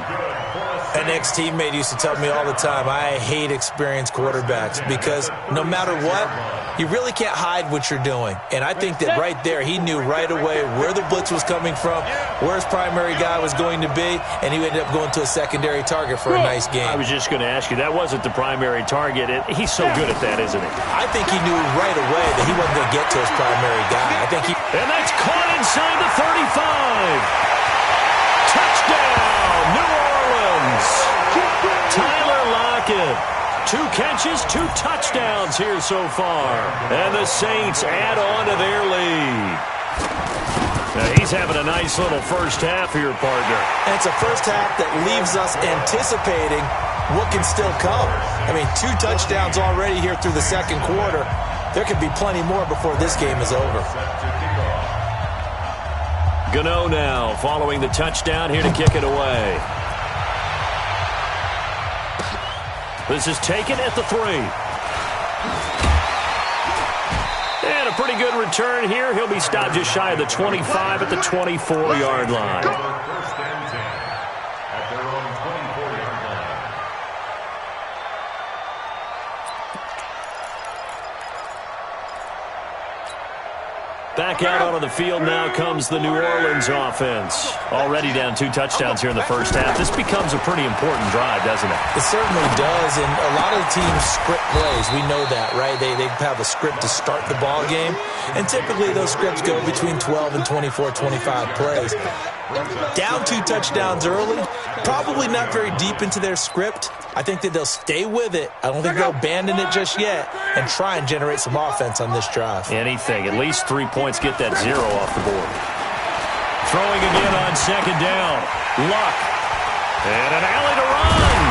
An ex-teammate used to tell me all the time, I hate experienced quarterbacks because no matter what, you really can't hide what you're doing. And I think that right there, he knew right away where the blitz was coming from, where his primary guy was going to be, and he ended up going to a secondary target for a nice game. I was just going to ask you, that wasn't the primary target. He's so good at that, isn't he? I think he knew right away that he wasn't going to get to his primary guy. I think he... And that's caught inside the 35. Touchdown, New Orleans. Tyler Lockett. 2 catches, 2 touchdowns here so far. And the Saints add on to their lead. Now he's having a nice little first half here, partner. And it's a first half that leaves us anticipating what can still come. I mean, 2 touchdowns already here through the second quarter. There could be plenty more before this game is over. Gano now following the touchdown here to kick it away. This is taken at the 3. And a pretty good return here. He'll be stopped just shy of the 25 at the 24-yard line. First and 10 at their own 24-yard line. Back out onto the field now comes the New Orleans offense. Already down 2 touchdowns here in the first half. This becomes a pretty important drive, doesn't it? It certainly does, and a lot of the teams script plays. We know that, right? They have a script to start the ball game, and typically those scripts go between 12 and 24, 25 plays. Down 2 touchdowns early, probably not very deep into their script. I think that they'll stay with it. I don't think they'll abandon it just yet and try and generate some offense on this drive. Anything. At least 3 points, get that 0 off the board. Throwing again on second down. Luck. And an alley to run.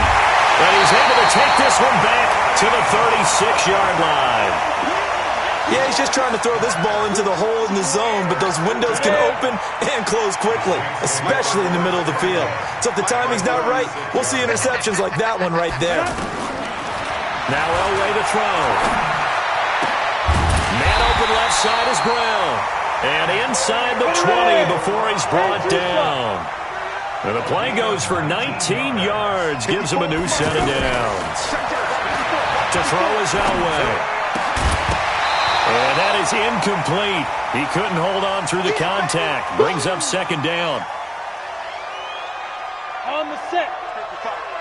And he's able to take this one back to the 36-yard line. Yeah, he's just trying to throw this ball into the hole in the zone, but those windows can open and close quickly, especially in the middle of the field. So if the timing's not right, we'll see interceptions like that one right there. Now Elway to throw. Man open left side is Brown. And inside the 20 before he's brought down. And the play goes for 19 yards, gives him a new set of downs. To throw is Elway. And that is incomplete. He couldn't hold on through the contact. Brings up second down. On the set.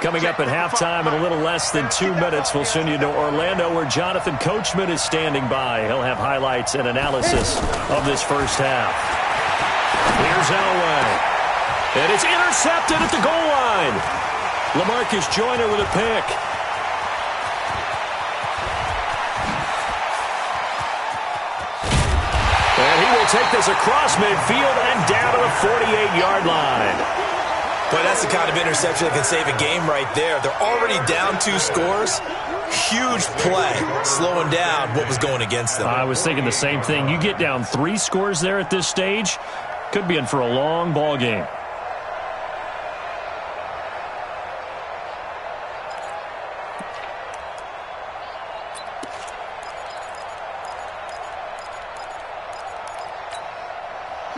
Coming up at halftime in a little less than 2 minutes, we'll send you to Orlando where Jonathan Coachman is standing by. He'll have highlights and analysis of this first half. Here's Elway. And it's intercepted at the goal line. LaMarcus Joyner with a pick. And he will take this across midfield and down to the 48-yard line. Boy, that's the kind of interception that can save a game right there. They're already down 2 scores. Huge play, slowing down what was going against them. I was thinking the same thing. You get down 3 scores there at this stage, could be in for a long ball game.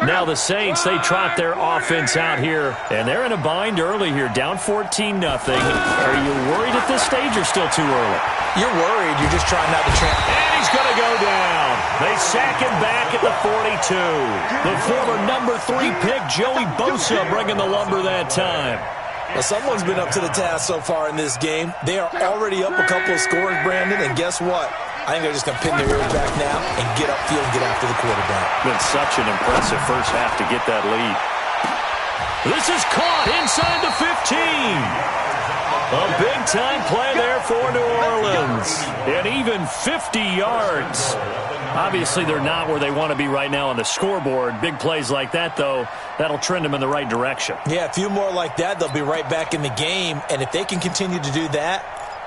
Now the Saints, they trot their offense out here, and they're in a bind early here, down 14-0. Are you worried at this stage or still too early? You're worried. You're just trying not to tramp. And he's going to go down. They sack him back at the 42. The former number 3 pick, Joey Bosa, bringing the lumber that time. Well, someone's been up to the task so far in this game. They are already up a couple of scores, Brandon, and guess what? I think they're just going to pin their ears back now and get upfield and get after the quarterback. Been such an impressive first half to get that lead. This is caught inside the 15. A big-time play there for New Orleans. And even 50 yards. Obviously, they're not where they want to be right now on the scoreboard. Big plays like that, though, that'll trend them in the right direction. Yeah, a few more like that, they'll be right back in the game. And if they can continue to do that,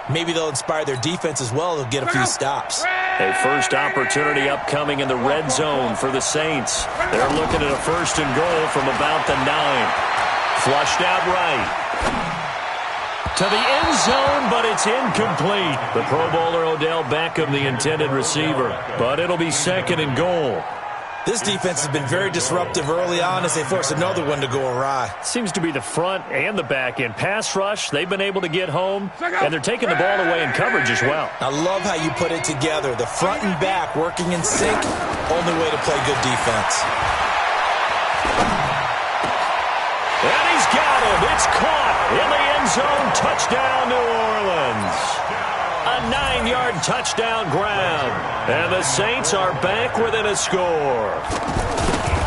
maybe they'll inspire their defense as well. They'll get a few stops. A first opportunity upcoming in the red zone for the Saints. They're looking at a 1st and goal from about the 9. Flushed out right. To the end zone, but it's incomplete. The Pro Bowler Odell Beckham, the intended receiver. But it'll be 2nd and goal. This defense has been very disruptive early on as they force another one to go awry. Seems to be the front and the back end. Pass rush, they've been able to get home, and they're taking the ball away in coverage as well. I love how you put it together. The front and back working in sync, only way to play good defense. And he's got him. It's caught in the end zone. Touchdown, New Orleans. A 9-yard touchdown grab. And the Saints are back within a score.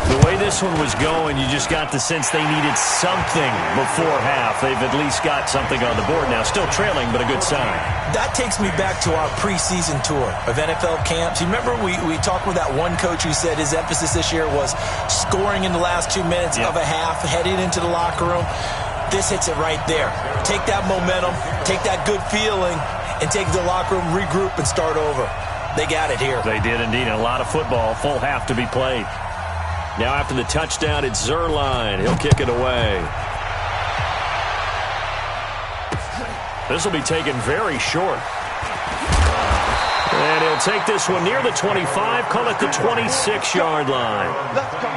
The way this one was going, you just got the sense they needed something before half. They've at least got something on the board now. Still trailing, but a good sign. That takes me back to our preseason tour of NFL camps. You remember we talked with that one coach who said his emphasis this year was scoring in the last 2 minutes of a half, heading into the locker room. This hits it right there. Take that momentum, take that good feeling, and take the locker room, regroup, and start over. They got it here. They did indeed. A lot of football, full half to be played. Now after the touchdown, it's Zerline. He'll kick it away. This will be taken very short. And he'll take this one near the 25, call it the 26-yard line. Let's go.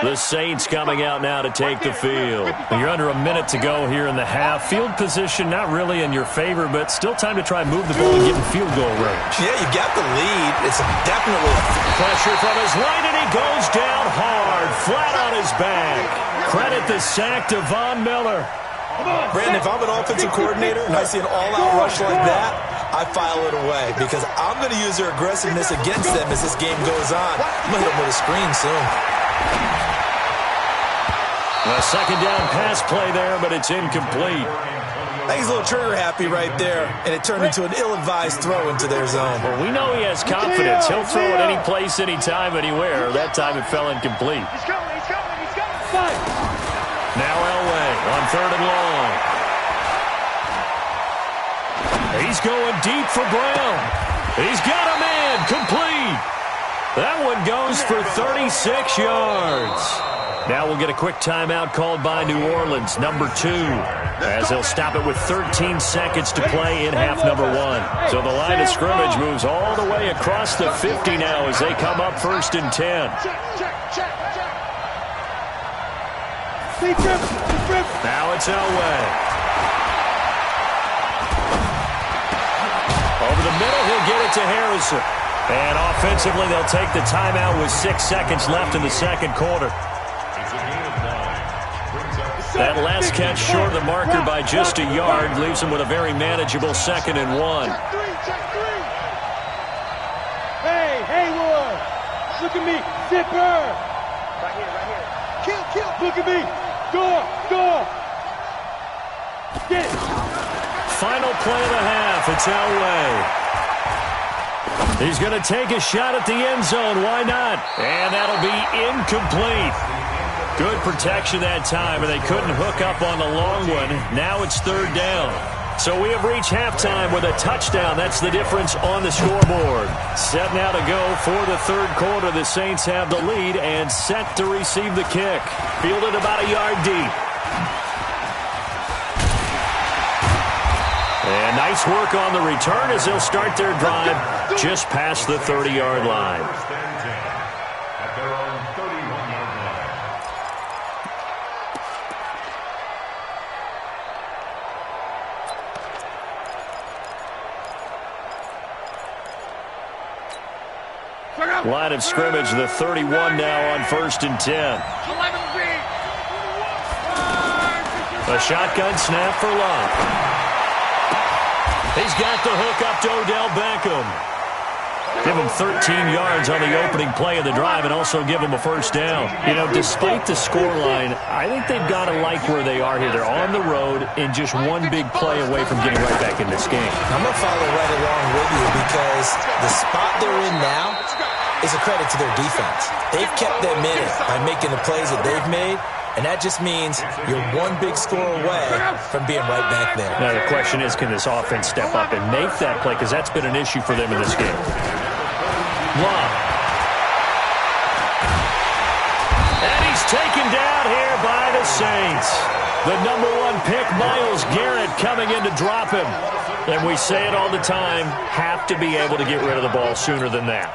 The Saints coming out now to take the field. You're under a minute to go here in the half. Field position not really in your favor, but still time to try and move the ball and get in field goal range. Yeah, you got the lead. It's definitely pressure from his right, and he goes down hard, flat on his back. Credit the sack to Von Miller. Brandon, if I'm an offensive coordinator and I see an all-out rush like that, I file it away because I'm going to use their aggressiveness against them as this game goes on. I'm going to hit them with a screen soon. A second down pass play there, but it's incomplete. I think he's a little trigger happy right there, and it turned into an ill-advised throw into their zone. Well, we know he has confidence. He'll throw it any place, anytime, anywhere. That time it fell incomplete. He's coming. Now Elway on 3rd and long. He's going deep for Brown. He's got a man complete. That one goes for 36 yards. Now we'll get a quick timeout called by New Orleans, number 2, as they'll stop it with 13 seconds to play in half number 1. So the line of scrimmage moves all the way across the 50 now as they come up 1st and 10. Now it's Elway. Over the middle, he'll get it to Harrison. And offensively, they'll take the timeout with 6 seconds left in the second quarter. That last catch short of the marker by just a yard leaves him with a very manageable 2nd and 1. Hey, Haywood. Look at me. Zipper. Right here. Kill. Look at me. Door. Get it. Final play of the half. It's Elway. He's going to take a shot at the end zone. Why not? And that'll be incomplete. Good protection that time, and they couldn't hook up on the long one. Now it's 3rd down. So we have reached halftime with a touchdown. That's the difference on the scoreboard. Set now to go for the 3rd quarter. The Saints have the lead and set to receive the kick. Fielded about a yard deep. And nice work on the return as they'll start their drive just past the 30-yard line. At their own 31-yard line. Line of scrimmage, the 31 now on 1st and 10. A shotgun snap for Love. He's got the hook up to Odell Beckham. Give him 13 yards on the opening play of the drive and also give him a 1st down. You know, despite the scoreline, I think they've got to like where they are here. They're on the road and just one big play away from getting right back in this game. I'm going to follow right along with you because the spot they're in now is a credit to their defense. They've kept them in it by making the plays that they've made, and that just means you're one big score away from being right back there. Now the question is, can this offense step up and make that play? Because that's been an issue for them in this game. Love. And he's taken down here by the Saints. The #1 pick, Myles Garrett, coming in to drop him. And we say it all the time, have to be able to get rid of the ball sooner than that.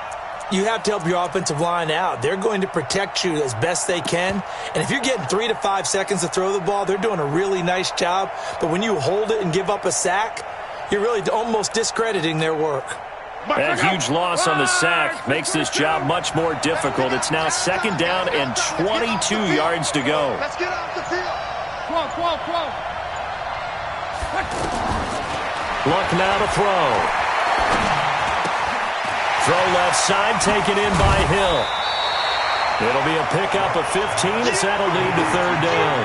You have to help your offensive line out. They're going to protect you as best they can. And if you're getting 3 to 5 seconds to throw the ball, they're doing a really nice job. But when you hold it and give up a sack, you're really almost discrediting their work. That huge loss on the sack makes this job much more difficult. It's now 2nd down and 22 yards to go. Let's get off the field. Come on. Luck now to throw. Throw left side, taken in by Hill. It'll be a pickup of 15 as that'll lead to 3rd down.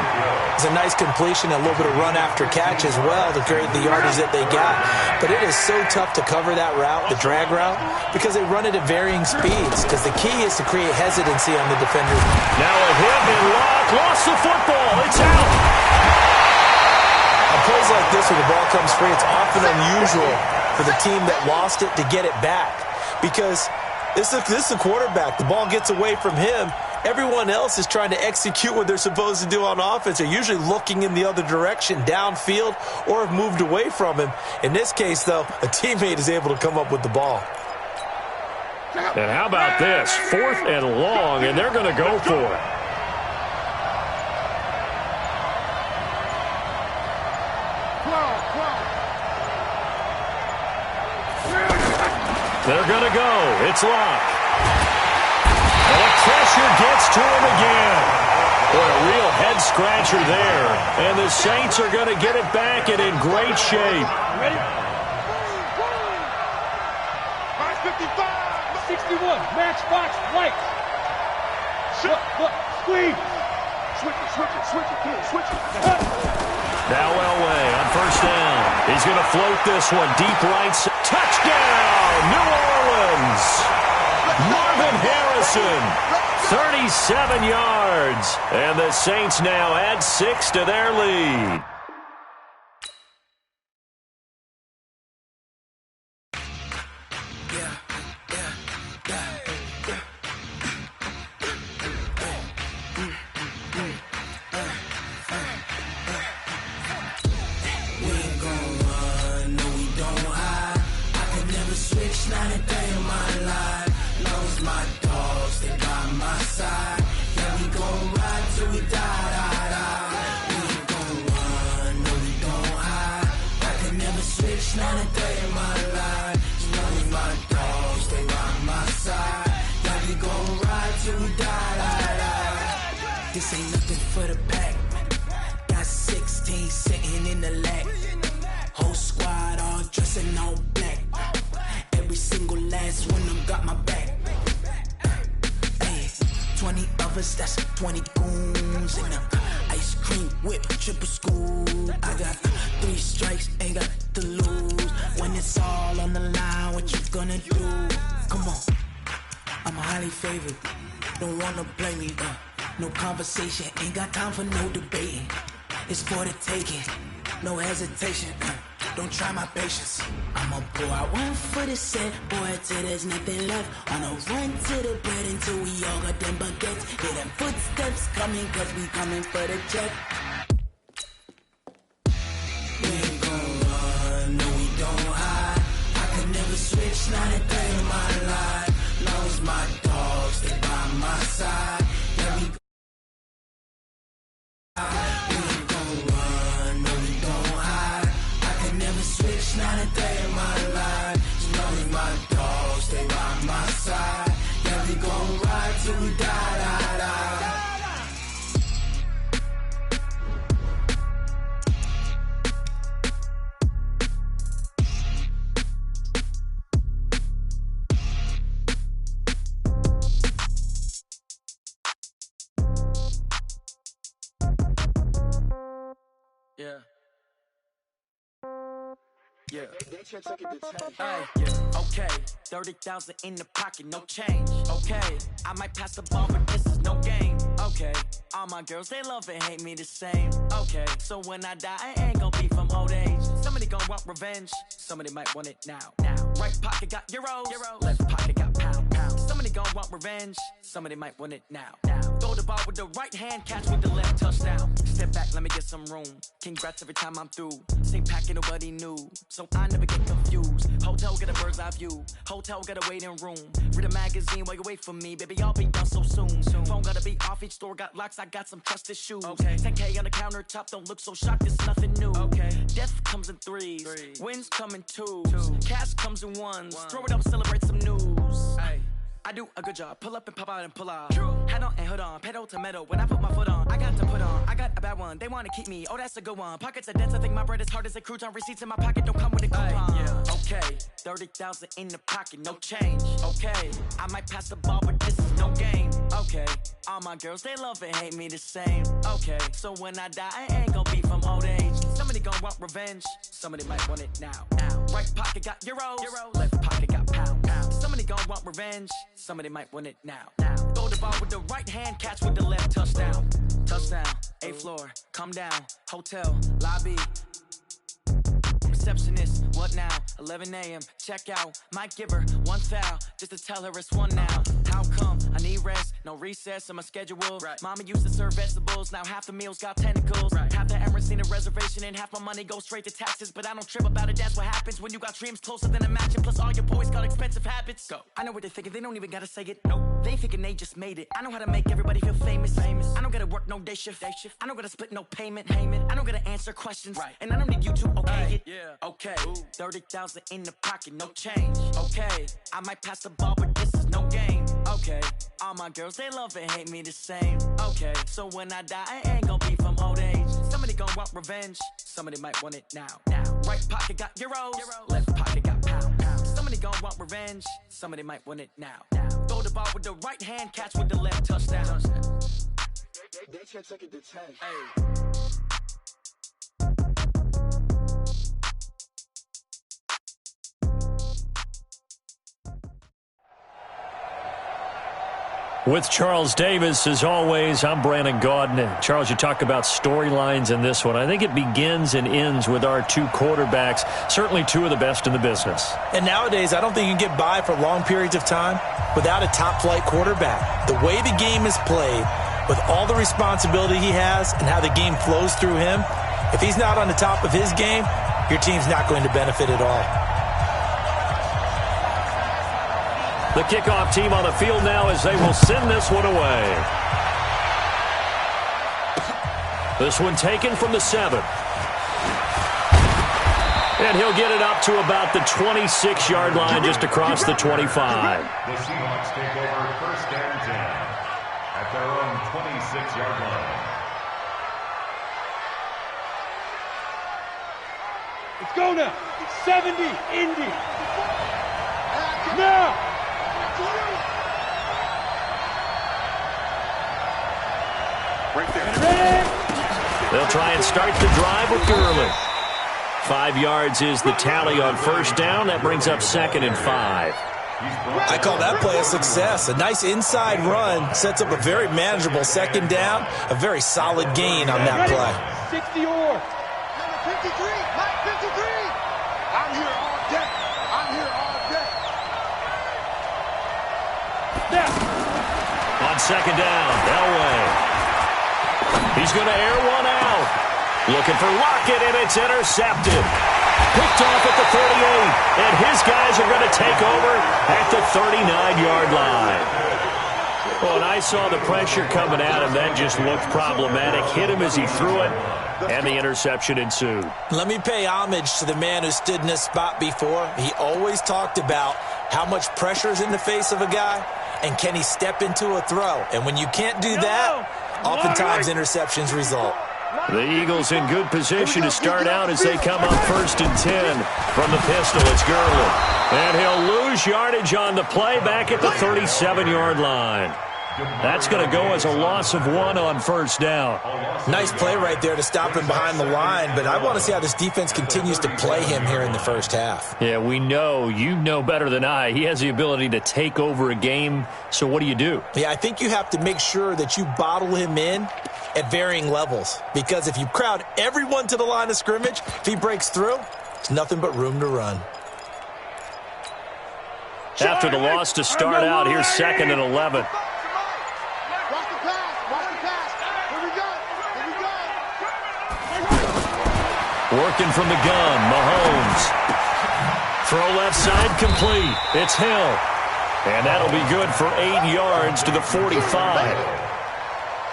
It's a nice completion, a little bit of run after catch as well to create the yardage that they got. But it is so tough to cover that route, the drag route, because they run it at varying speeds. Because the key is to create hesitancy on the defenders. Now a hit and Luck lost the football. It's out. On plays like this where the ball comes free, it's often unusual for the team that lost it to get it back. Because this is the quarterback. The ball gets away from him. Everyone else is trying to execute what they're supposed to do on offense. They're usually looking in the other direction, downfield, or have moved away from him. In this case, though, a teammate is able to come up with the ball. And how about this? 4th and long, and they're going to go for it. They're going to go. It's Luck. And the pressure gets to him again. Boy, a real head-scratcher there. And the Saints are going to get it back and in great shape. Ready? 5:55. 61. Matchbox right. Look. Squeeze. Switch it. Come on, switch it. Now Elway on 1st down. He's going to float this one deep right. Touchdown, New Orleans. Marvin Harrison, 37 yards. And the Saints now add 6 to their lead. This ain't nothing for the pack. Got 16 sitting in the lap. Whole squad all dressing all black. Every single last one of them got my back. Hey, 20 of us, that's 20 goons in them. Ice cream whip, triple school. I got 3 strikes, ain't got to lose. When it's all on the line, what you gonna do? Come on, I'm highly favored. Don't wanna blame me, no conversation, ain't got time for no debating. It's for the taking, no hesitation. Don't try my patience. I'ma pour out one for the set, boy, till there's nothing left. On a run to the bread until we all got them baguettes. Hear them footsteps coming, cause we coming for the check. We ain't gon' run, no we don't hide. I could never switch, not a day in my life. Long as my dogs, they by my side. Yeah, we ain't gon' run, no we don't hide. I could never switch, not a day in my life. As long as my dogs, they by my side. Yeah, we gon' ride till we die, die, die. Yeah. Okay, 30,000 in the pocket, no change. Okay, I might pass the ball, but this is no game. Okay, all my girls, they love and hate me the same. Okay, so when I die, I ain't gonna be from old age. Somebody gonna want revenge, somebody might want it now. Right pocket got euros, left pocket got pound. Somebody gon' want revenge, somebody might want it now. Throw the ball with the right hand, catch with the left, touchdown. Step back, let me get some room. Congrats every time I'm through. Same packet, nobody knew, so I never get confused. Hotel get a bird's eye view. Hotel got a waiting room. Read a magazine while you wait for me, baby. I'll be done so soon. Phone gotta be off, each store got locks. I got some trusted shoes. Okay. 10K on the countertop, don't look so shocked. It's nothing new. Okay. Death comes in threes. Wins come in twos. Cash comes in ones. Throw it up, celebrate some news. Ay. I do a good job, pull up and pop out and pull off. Hat on and hood on, pedal to metal. When I put my foot on, I got to put on. I got a bad one, they wanna keep me. Oh, that's a good one. Pockets are dense, I think my bread is hard as a crouton. Receipts in my pocket don't come with a coupon. Yeah. Okay, 30,000 in the pocket, no change. Okay, I might pass the ball, but this is no game. Okay, all my girls, they love and hate me the same. Okay, so when I die, I ain't gon' be from old age. Somebody gon' want revenge, somebody might want it now. Right pocket got euros, left pocket got pounds. Somebody gon' want revenge, somebody might want it now. Throw the ball with the right hand, catch with the left, touchdown. Touchdown, 8th floor, come down, hotel, lobby. Receptionist, what now? 11 a.m., check out. Might give her one foul, just to tell her it's one now. How come? I need rest, no recess in my schedule. Right. Mama used to serve vegetables, now half the meals got tentacles. Right. Half the Emirates need a reservation and half my money goes straight to taxes. But I don't trip about it, that's what happens when you got dreams closer than a match. And plus all your boys got expensive habits. Go. I know what they're thinking, they don't even gotta say it. Nope. They ain't thinking they just made it. I know how to make everybody feel famous. I don't gotta work no day shift. I don't gotta split no payment. I don't gotta answer questions. Right. And I don't need you to okay it. Yeah. Okay, 30,000 in the pocket, no change. Okay, I might pass the ball, but this is no game. Okay, all my girls, they love and hate me the same. Okay, so when I die, I ain't gon' be from old age. Somebody gon' want revenge, somebody might want it now. Right pocket got euros, left pocket got pounds. Somebody gon' want revenge, somebody might want it now. Throw the ball with the right hand, catch with the left, touchdown. They can't take it to 10. Hey. With Charles Davis, as always, I'm Brandon Gaudin. Charles, you talk about storylines in this one. I think it begins and ends with our two quarterbacks, certainly two of the best in the business. And nowadays, I don't think you can get by for long periods of time without a top-flight quarterback. The way the game is played, with all the responsibility he has and how the game flows through him, if he's not on the top of his game, your team's not going to benefit at all. The kickoff team on the field now as they will send this one away. This one taken from the 7. And he'll get it up to about the 26-yard line, just across the 25. The Seahawks take over 1st and 10 at their own 26-yard line. Let's go now. 70, Indy. Now. Right there. They'll try and start the drive with Gurley. 5 yards is the tally on 1st down. That brings up 2nd and 5. I call that play a success. A nice inside run sets up a very manageable 2nd down. A very solid gain on that play. 60 or. Number 53, Mike 53. I'm here all day. I'm here all day. Now. On 2nd down, Elway. He's going to air one out. Looking for Lockett, and it's intercepted. Picked off at the 38, and his guys are going to take over at the 39-yard line. Well, and I saw the pressure coming at him. That just looked problematic. Hit him as he threw it, and the interception ensued. Let me pay homage to the man who stood in this spot before. He always talked about how much pressure is in the face of a guy, and can he step into a throw. And when you can't do that, oftentimes interceptions result. The Eagles in good position to start out as they come up 1st and 10 from the pistol. It's Gurley. And he'll lose yardage on the play back at the 37-yard line. That's going to go as a loss of 1 on 1st down. Nice play right there to stop him behind the line, but I want to see how this defense continues to play him here in the 1st half. Yeah, we know. You know better than I. He has the ability to take over a game, so what do you do? Yeah, I think you have to make sure that you bottle him in at varying levels, because if you crowd everyone to the line of scrimmage, if he breaks through, it's nothing but room to run. after the loss to start out. Here's 2nd and 11. Working from the gun, Mahomes. Throw left side complete. It's Hill. And that'll be good for 8 yards to the 45.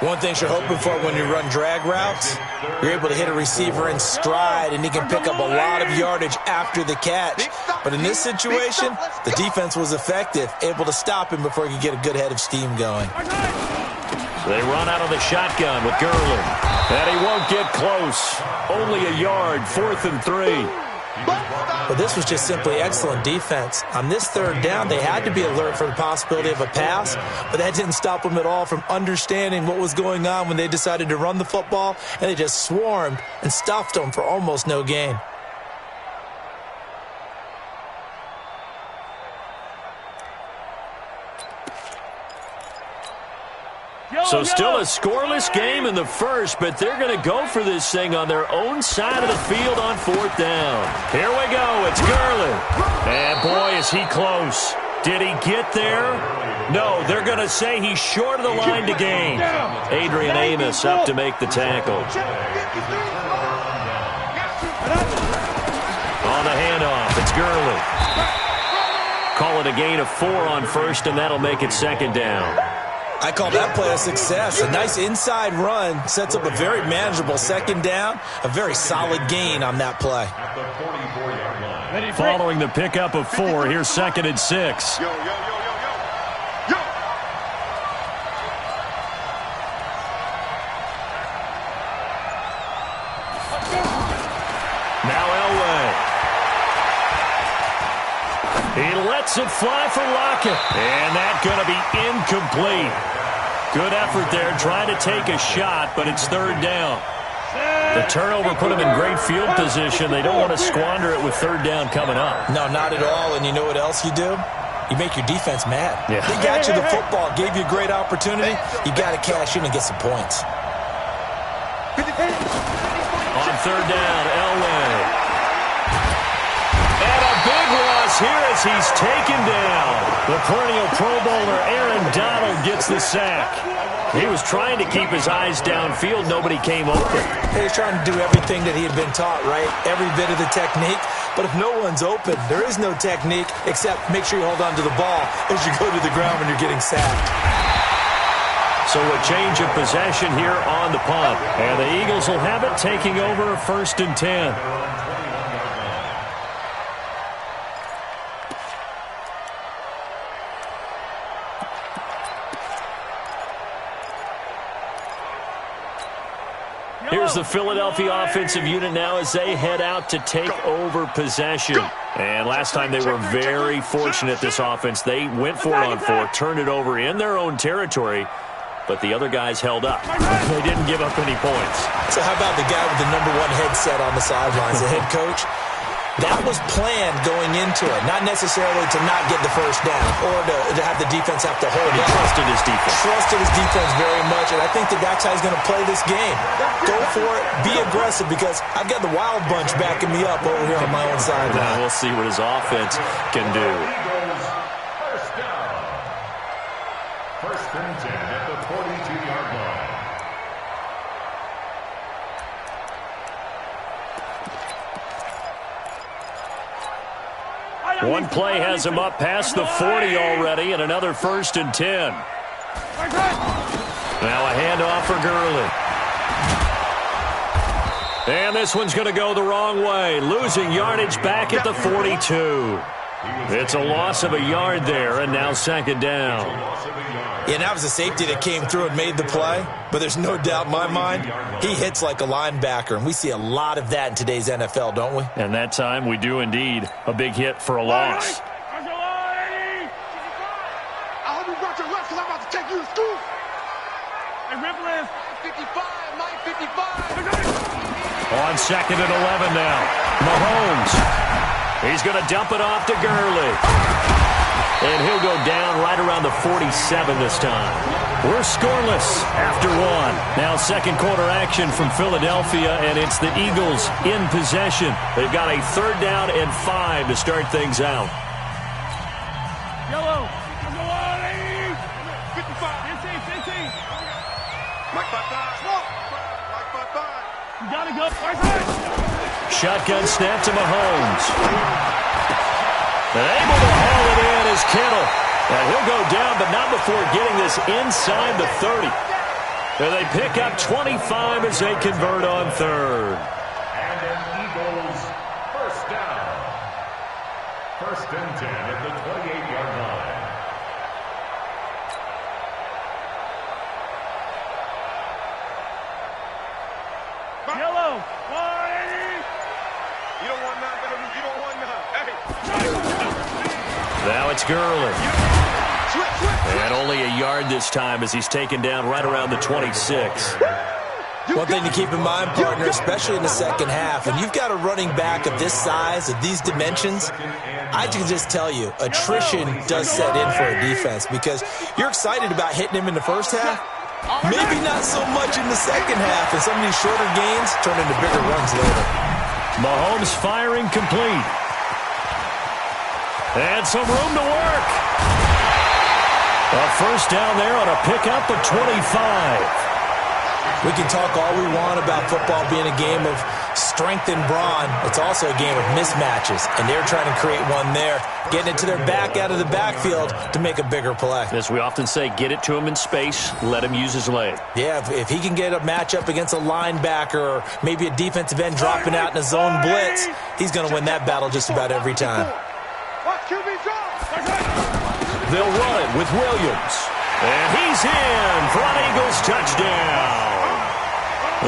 One thing you're hoping for when you run drag routes, you're able to hit a receiver in stride, and he can pick up a lot of yardage after the catch. But in this situation, the defense was effective, able to stop him before he could get a good head of steam going. So they run out of the shotgun with Gurley. And he won't get close. Only a yard, 4th and 3. But this was just simply excellent defense. On this 3rd down, they had to be alert for the possibility of a pass, but that didn't stop them at all from understanding what was going on when they decided to run the football, and they just swarmed and stuffed them for almost no gain. So still a scoreless game in the first, but they're going to go for this thing on their own side of the field on 4th down. Here we go. It's Gurley. And boy, is he close. Did he get there? No, they're going to say he's short of the line to gain. Adrian Amos up to make the tackle. On the handoff, it's Gurley. Call it a gain of 4 on 1st, and that'll make it 2nd down. I call that play a success. A nice inside run sets up a very manageable 2nd down. A very solid gain on that play. Following the pickup of 4, here's 2nd and 6. Now Elway. He lets it fly for Lockett. And that's going to be incomplete. Good effort there, trying to take a shot, but it's 3rd down. The turnover put them in great field position. They don't want to squander it with 3rd down coming up. No, not at all. And you know what else you do? You make your defense mad. Yeah. They got you the football, gave you a great opportunity. You got to cash in and get some points. On 3rd down, Elway. And a big loss here as he's taken down. The perennial Pro Bowler Aaron Donald gets the sack. He was trying to keep his eyes downfield. Nobody came open. He was trying to do everything that he had been taught, right? Every bit of the technique. But if no one's open, there is no technique except make sure you hold on to the ball as you go to the ground when you're getting sacked. So a change of possession here on the punt. And the Eagles will have it, taking over 1st and 10. Here's the Philadelphia offensive unit now as they head out to take over possession. And last time they were very fortunate, this offense. They went for it on 4, turned it over in their own territory, but the other guys held up. They didn't give up any points. So how about the guy with the #1 headset on the sidelines, the head coach? That was planned going into it, not necessarily to not get the first down or to have the defense have to hold He up. trusted his defense. Trusted his defense very much, and I think that's how he's going to play this game. Go for it, be aggressive, because I've got the wild bunch backing me up over here on my own side. Now we'll see what his offense can do. First down. 1st and 10 at the 42-yard line. One play has him up past the 40 already, and another 1st and 10. Now a handoff for Gurley. And this one's going to go the wrong way, losing yardage back at the 42. It's a loss of a yard there, and now 2nd down. Yeah, that was a safety that came through and made the play, but there's no doubt in my mind, he hits like a linebacker, and we see a lot of that in today's NFL, don't we? And that time we do indeed. A big hit for a loss. I hope you brought your lunch because I'm about to take you to school. Hey, Ripple is 55, Mike 55. On 2nd and 11 now. Mahomes. He's going to dump it off to Gurley. And he'll go down right around the 47 this time. We're scoreless after 1. Now 2nd quarter action from Philadelphia, and it's the Eagles in possession. They've got a 3rd down and 5 to start things out. You gotta go. Shotgun snap to Mahomes. And able to haul it in is Kittle. And he'll go down, but not before getting this inside the 30. And they pick up 25 as they convert on third. And an Eagles first down. First and 10 at the 28-yard line. Yellow. 180. You don't want none, baby. You don't want none. Hey. Now it's Gurley. And only a yard this time as he's taken down right around the 26. One thing to keep in mind, partner, especially in the second half, when you've got a running back of this size, of these dimensions, I can just tell you, attrition does set in for a defense because you're excited about hitting him in the first half. Maybe not so much in the second half, and some of these shorter gains turn into bigger runs later. Mahomes firing complete. And some room to work. A first down there on a pickup of 25. We can talk all we want about football being a game of strength and brawn. It's also a game of mismatches, and they're trying to create one there, getting it to their back out of the backfield to make a bigger play. As we often say, get it to him in space, let him use his leg. Yeah, if he can get a matchup against a linebacker or maybe a defensive end dropping out in a zone blitz, he's going to win that battle just about every time. They'll run it with Williams. And he's in for an Eagles touchdown.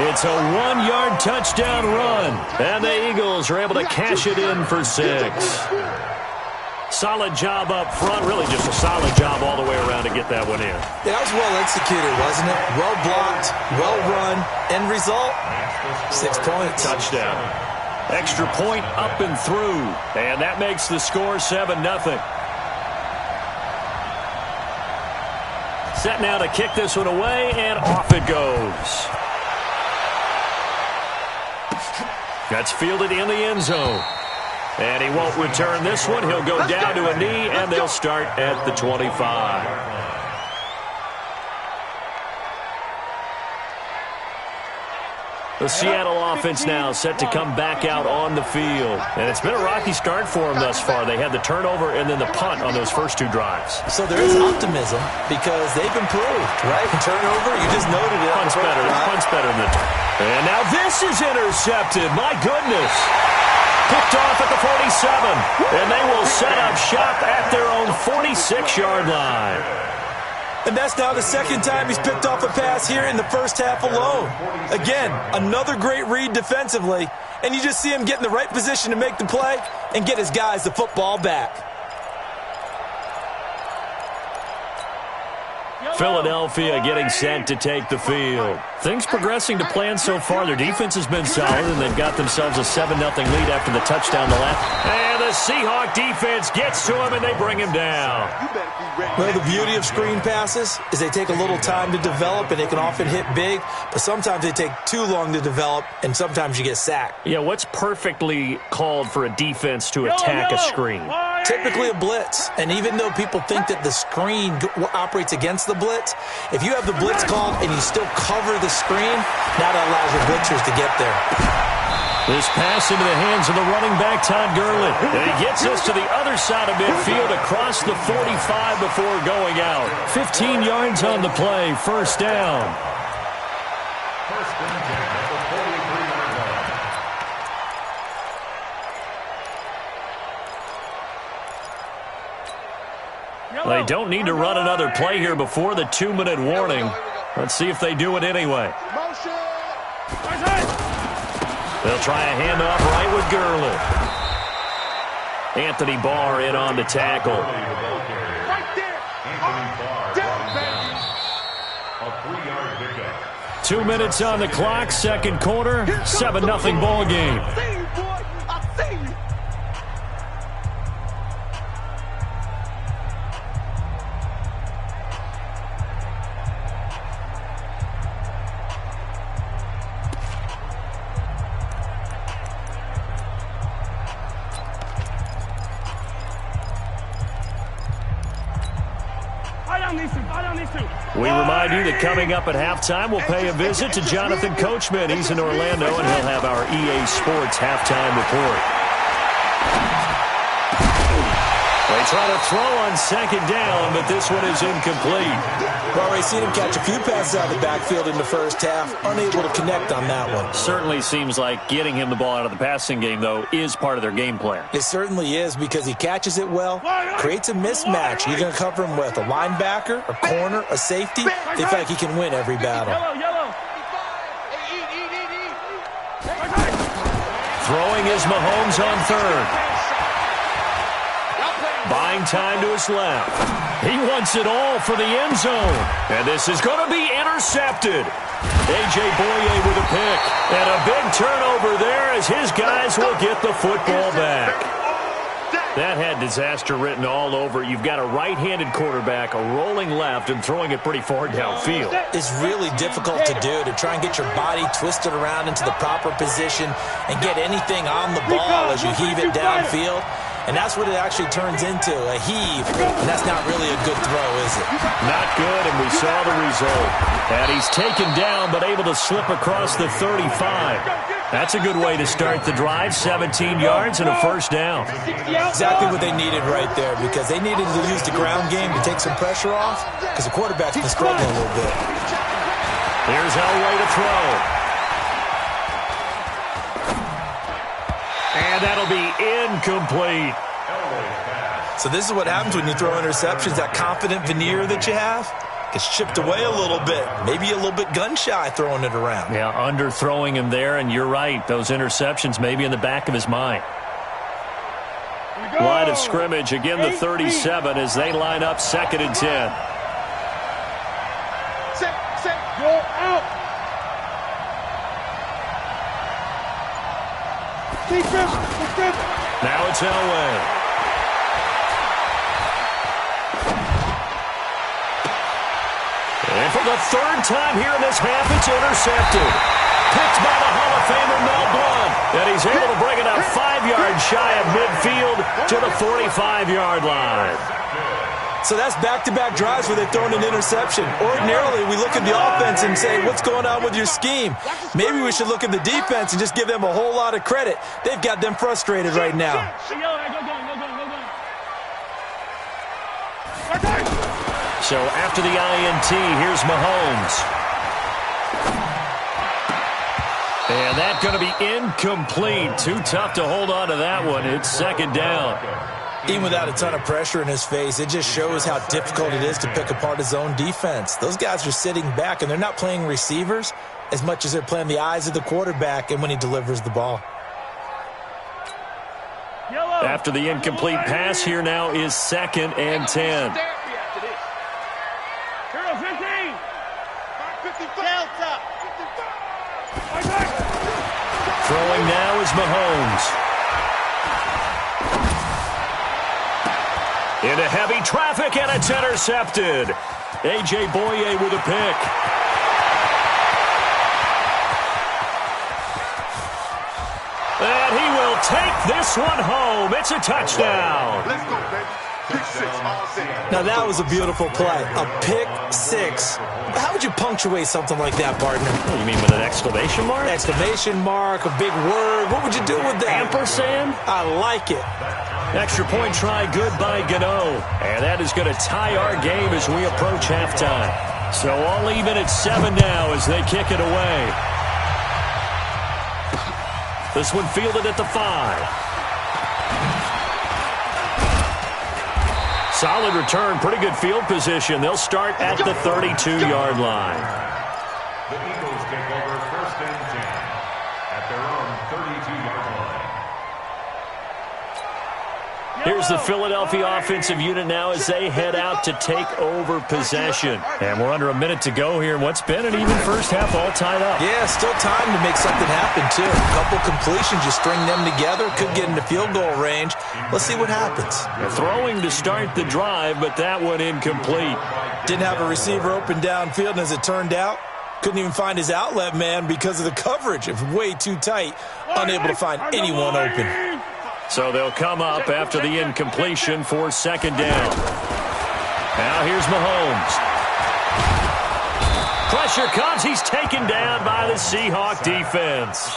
It's a 1-yard touchdown run. And the Eagles are able to cash it in for 6. Solid job up front. Really just a solid job all the way around to get that one in. Yeah, that was well executed, wasn't it? Well blocked, well run. End result, 6 points. Touchdown. Extra point up and through. And that makes the score 7-0. Set now to kick this one away, and off it goes. That's fielded in the end zone. And he won't return this one. He'll go down to a knee, and they'll start at the 25. The Seattle offense now set to come back out on the field. And it's been a rocky start for them thus far. They had the turnover and then the punt on those first 2 drives. So there is optimism because they've improved, right? Turnover, you just noted it. Punt's better. Punt's better than the turn. And now this is intercepted. My goodness. Picked off at the 47. And they will set up shop at their own 46-yard line. And that's now the second time he's picked off a pass here in the first half alone. Again, another great read defensively, and you just see him get in the right position to make the play and get his guys the football back. Philadelphia getting set to take the field. Things progressing to plan so far. Their defense has been solid, and they've got themselves a 7-0 lead after the touchdown to left. And the Seahawk defense gets to him, and they bring him down. Well, the beauty of screen passes is they take a little time to develop, and they can often hit big, but sometimes they take too long to develop, and sometimes you get sacked. Yeah, what's perfectly called for a defense to attack a screen? Typically a blitz, and even though people think that the screen operates against the blitz, if you have the blitz called and you still cover the screen, that allows your blitzers to get there. This pass into the hands of the running back, Todd Gurley. And he gets us to the other side of midfield across the 45 before going out. 15 yards on the play, first down. First and 10 at the 43-yard line. They don't need to run another play here before the 2-minute warning. Let's see if they do it anyway. They'll try a handoff right with Gurley. Anthony Barr in on the tackle. Right there. A 3-yard pickup. 2 minutes on the clock, second quarter, 7-0 ball game. I see you, boy. I see you. Fight down these two. We remind you that coming up at halftime, we'll pay a visit to Jonathan Coachman. He's in Orlando, and he'll have our EA Sports halftime report. They try to throw on second down, but this one is incomplete. Well, we've seen him catch a few passes out of the backfield in the first half, unable to connect on that one. Certainly seems like getting him the ball out of the passing game, though, is part of their game plan. It certainly is, because he catches it well, creates a mismatch. You're going to cover him with a linebacker, a corner, a safety. They feel like he can win every battle. Throwing is Mahomes on third. Buying time to his left. He wants it all for the end zone. And this is going to be intercepted. A.J. Boye with a pick. And a big turnover there as his guys will get the football back. That had disaster written all over. You've got a right-handed quarterback, a rolling left, and throwing it pretty far downfield. It's really difficult to do, to try and get your body twisted around into the proper position and get anything on the ball as you heave it downfield. And that's what it actually turns into, a heave. And that's not really a good throw, is it? Not good, and we saw the result. And he's taken down, but able to slip across the 35. That's a good way to start the drive, 17 yards and a first down. Exactly what they needed right there, because they needed to use the ground game to take some pressure off, because the quarterback's been struggling a little bit. Here's Elway to throw. And that'll be incomplete. So this is what happens when you throw interceptions. That confident veneer that you have gets chipped away a little bit. Maybe a little bit gun-shy throwing it around. Yeah, underthrowing him there, and you're right. Those interceptions may be in the back of his mind. Line of scrimmage, again the 37 as they line up 2nd and 10. Set, go out. Now it's Elway. And for the third time here in this half, it's intercepted. Picked by the Hall of Famer Mel Blount. And he's able to bring it out 5 yards shy of midfield to the 45-yard line. So that's back-to-back drives where they've thrown an interception. Ordinarily, we look at the offense and say, what's going on with your scheme? Maybe we should look at the defense and just give them a whole lot of credit. They've got them frustrated right now. So after the INT, here's Mahomes. And that's going to be incomplete. Too tough to hold on to that one. It's 2nd down. Even without a ton of pressure in his face, it just shows how difficult it is to pick apart his own defense. Those guys are sitting back, and they're not playing receivers as much as they're playing the eyes of the quarterback and when he delivers the ball. After the incomplete pass, here now is 2nd and 10. Throwing now is Mahomes. Into heavy traffic, and it's intercepted. A.J. Boye with a pick. And he will take this one home. It's a touchdown. Let's go, baby. Pick 6 all day. Now, that was a beautiful play. A pick 6. How would you punctuate something like that, partner? You mean with an exclamation mark? Exclamation mark, a big word. What would you do with that? Ampersand? I like it. Extra point try good by Gano. And that is going to tie our game as we approach halftime. So all even at 7 now as they kick it away. This one fielded at the 5. Solid return, pretty good field position. They'll start at the 32-yard line. The Eagles take over 1st and 10 at their own 32-yard line. Here's the Philadelphia offensive unit now as they head out to take over possession. And we're under a minute to go here in what's been an even first half all tied up. Yeah, still time to make something happen, too. A couple completions, you string them together, could get into field goal range. Let's see what happens. Throwing to start the drive, but that one incomplete. Didn't have a receiver open downfield, and as it turned out, couldn't even find his outlet man because of the coverage. It was way too tight, unable to find anyone open. So they'll come up after the incompletion for 2nd down. Now here's Mahomes. Pressure comes. He's taken down by the Seahawk defense.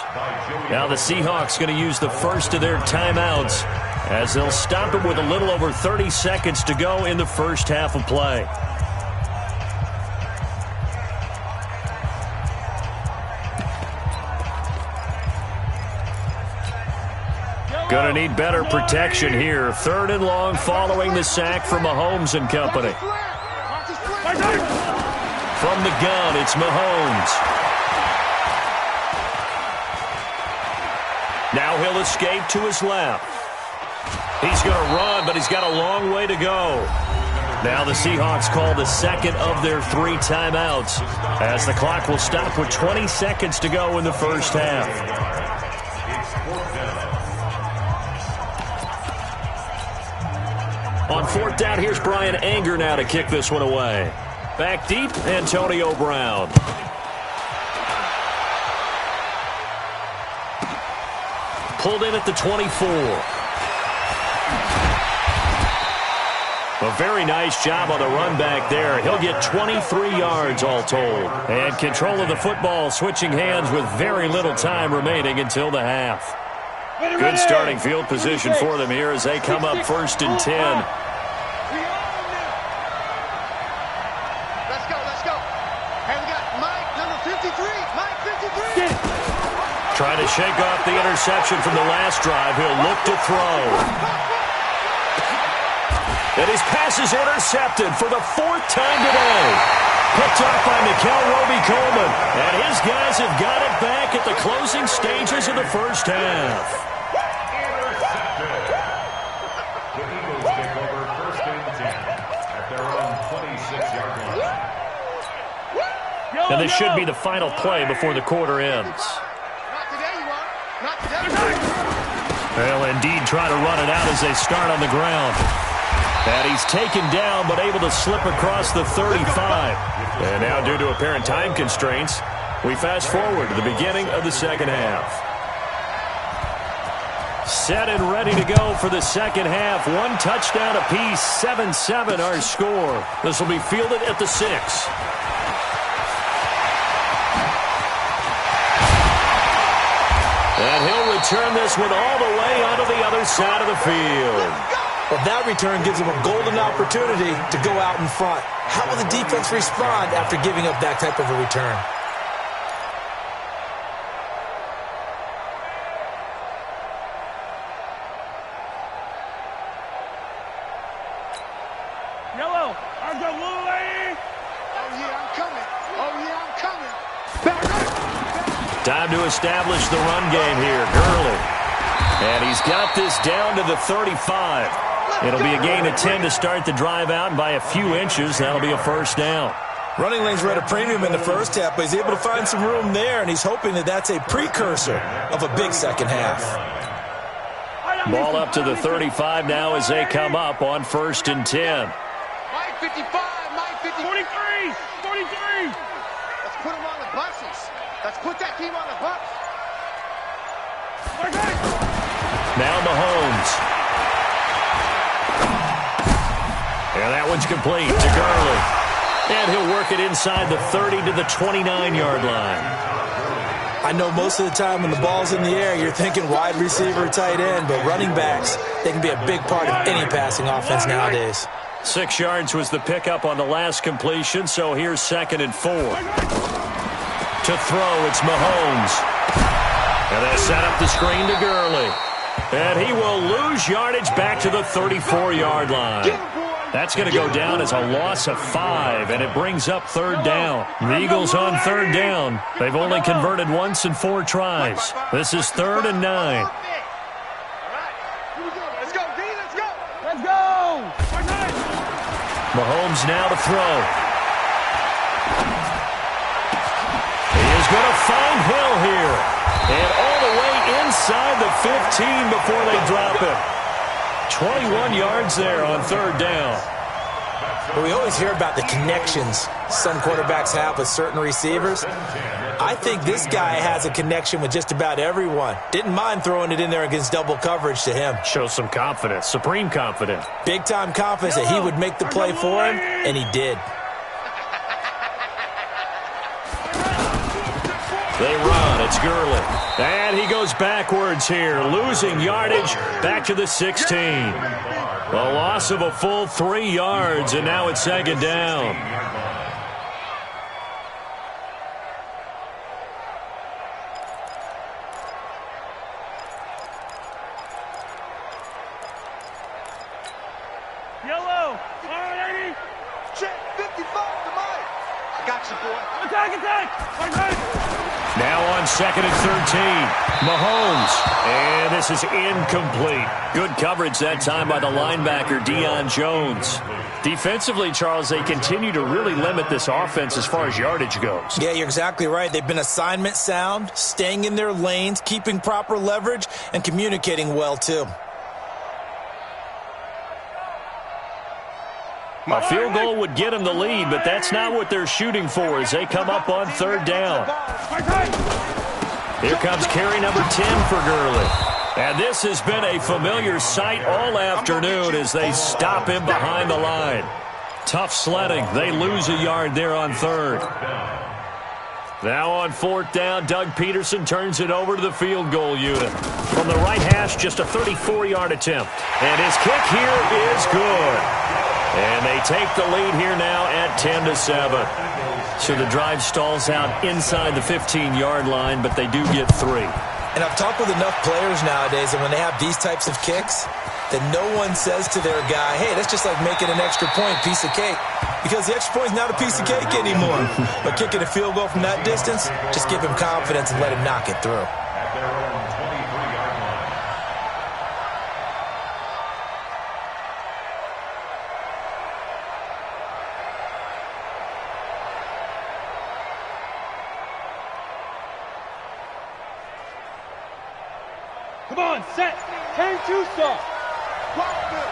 Now the Seahawks going to use the first of their timeouts as they'll stop it with a little over 30 seconds to go in the first half of play. Going to need better protection here. 3rd and long following the sack from Mahomes and company. From the gun, it's Mahomes. Now he'll escape to his left. He's going to run, but he's got a long way to go. Now the Seahawks call the second of their 3 timeouts as the clock will stop with 20 seconds to go in the first half. On 4th down, here's Brian Anger now to kick this one away. Back deep, Antonio Brown. Pulled in at the 24. A very nice job on the run back there. He'll get 23 yards all told. And control of the football switching hands with very little time remaining until the half. Good starting field position for them here as they come up 1st and 10. Let's go. And we got Mike, number 53. Mike, 53. Trying to shake off the interception from the last drive. He'll look to throw. And his pass is intercepted for the 4th time today. Picked off by Mikel Roby-Coleman. And his guys have got it back at the closing stages of the first half. And this should be the final play before the quarter ends. Not today, you are. Not today. They'll indeed try to run it out as they start on the ground. And he's taken down but able to slip across the 35. And now due to apparent time constraints, we fast forward to the beginning of the second half. Set and ready to go for the second half. 1 touchdown apiece, 7-7 our score. This will be fielded at the 6. And he'll return this one all the way onto the other side of the field. Well, that return gives them a golden opportunity to go out in front. How will the defense respond after giving up that type of a return? Yellow, I've got Lil Wayne. Oh, yeah, I'm coming. Time to establish the run game here. Gurley. And he's got this down to the 35. It'll be a gain of 10 to start the drive out, and by a few inches, that'll be a first down. Running lanes were at a premium in the first half, but he's able to find some room there, and he's hoping that that's a precursor of a big second half. Ball up to the 35 now as they come up on 1st and 10. Mike 55, Mike 50. 43, 43. Let's put him on the buses. Let's put that team on the bus. Now Mahomes. And that one's complete to Gurley. And he'll work it inside the 30 to the 29-yard line. I know most of the time when the ball's in the air, you're thinking wide receiver, tight end, but running backs, they can be a big part of any passing offense nowadays. 6 yards was the pickup on the last completion, so here's 2nd and 4. To throw, it's Mahomes. And they set up the screen to Gurley. And he will lose yardage back to the 34-yard line. That's going to go down as a loss of 5, and it brings up 3rd down. The Eagles on 3rd down. They've only converted once in 4 tries. This is 3rd and 9. Let's go, D, let's go. Let's go. Mahomes now to throw. He is going to find Hill here. And all the way inside the 15 before they drop it. 21 yards there on 3rd down. We always hear about the connections some quarterbacks have with certain receivers. I think this guy has a connection with just about everyone. Didn't mind throwing it in there against double coverage to him. Shows some confidence, supreme confidence. Big-time confidence that he would make the play for him, and he did. They run. It's Gurley. And he goes backwards here, losing yardage back to the 16. A loss of a full 3 yards, and now it's second down. Yellow. All right, Eddie. Check 55 to Mike. I got you, boy. Attack. Now on second and 13, Mahomes. And this is incomplete. Good coverage that time by the linebacker, Deion Jones. Defensively, Charles, they continue to really limit this offense as far as yardage goes. Yeah, you're exactly right. They've been assignment sound, staying in their lanes, keeping proper leverage, and communicating well, too. A field goal would get them the lead, but that's not what they're shooting for as they come up on third down. Here comes carry number 10 for Gurley. And this has been a familiar sight all afternoon as they stop him behind the line. Tough sledding. They lose a yard there on third. Now on fourth down, Doug Peterson turns it over to the field goal unit. From the right hash, just a 34-yard attempt. And his kick here is good. And they take the lead here now at 10-7. So the drive stalls out inside the 15-yard line, but they do get 3. And I've talked with enough players nowadays that when they have these types of kicks, that no one says to their guy, hey, that's just like making an extra point, piece of cake. Because the extra point is not a piece of cake anymore. But kicking a field goal from that distance, just give him confidence and let him knock it through. Come on, set. 10-2 stop. Wild Bill.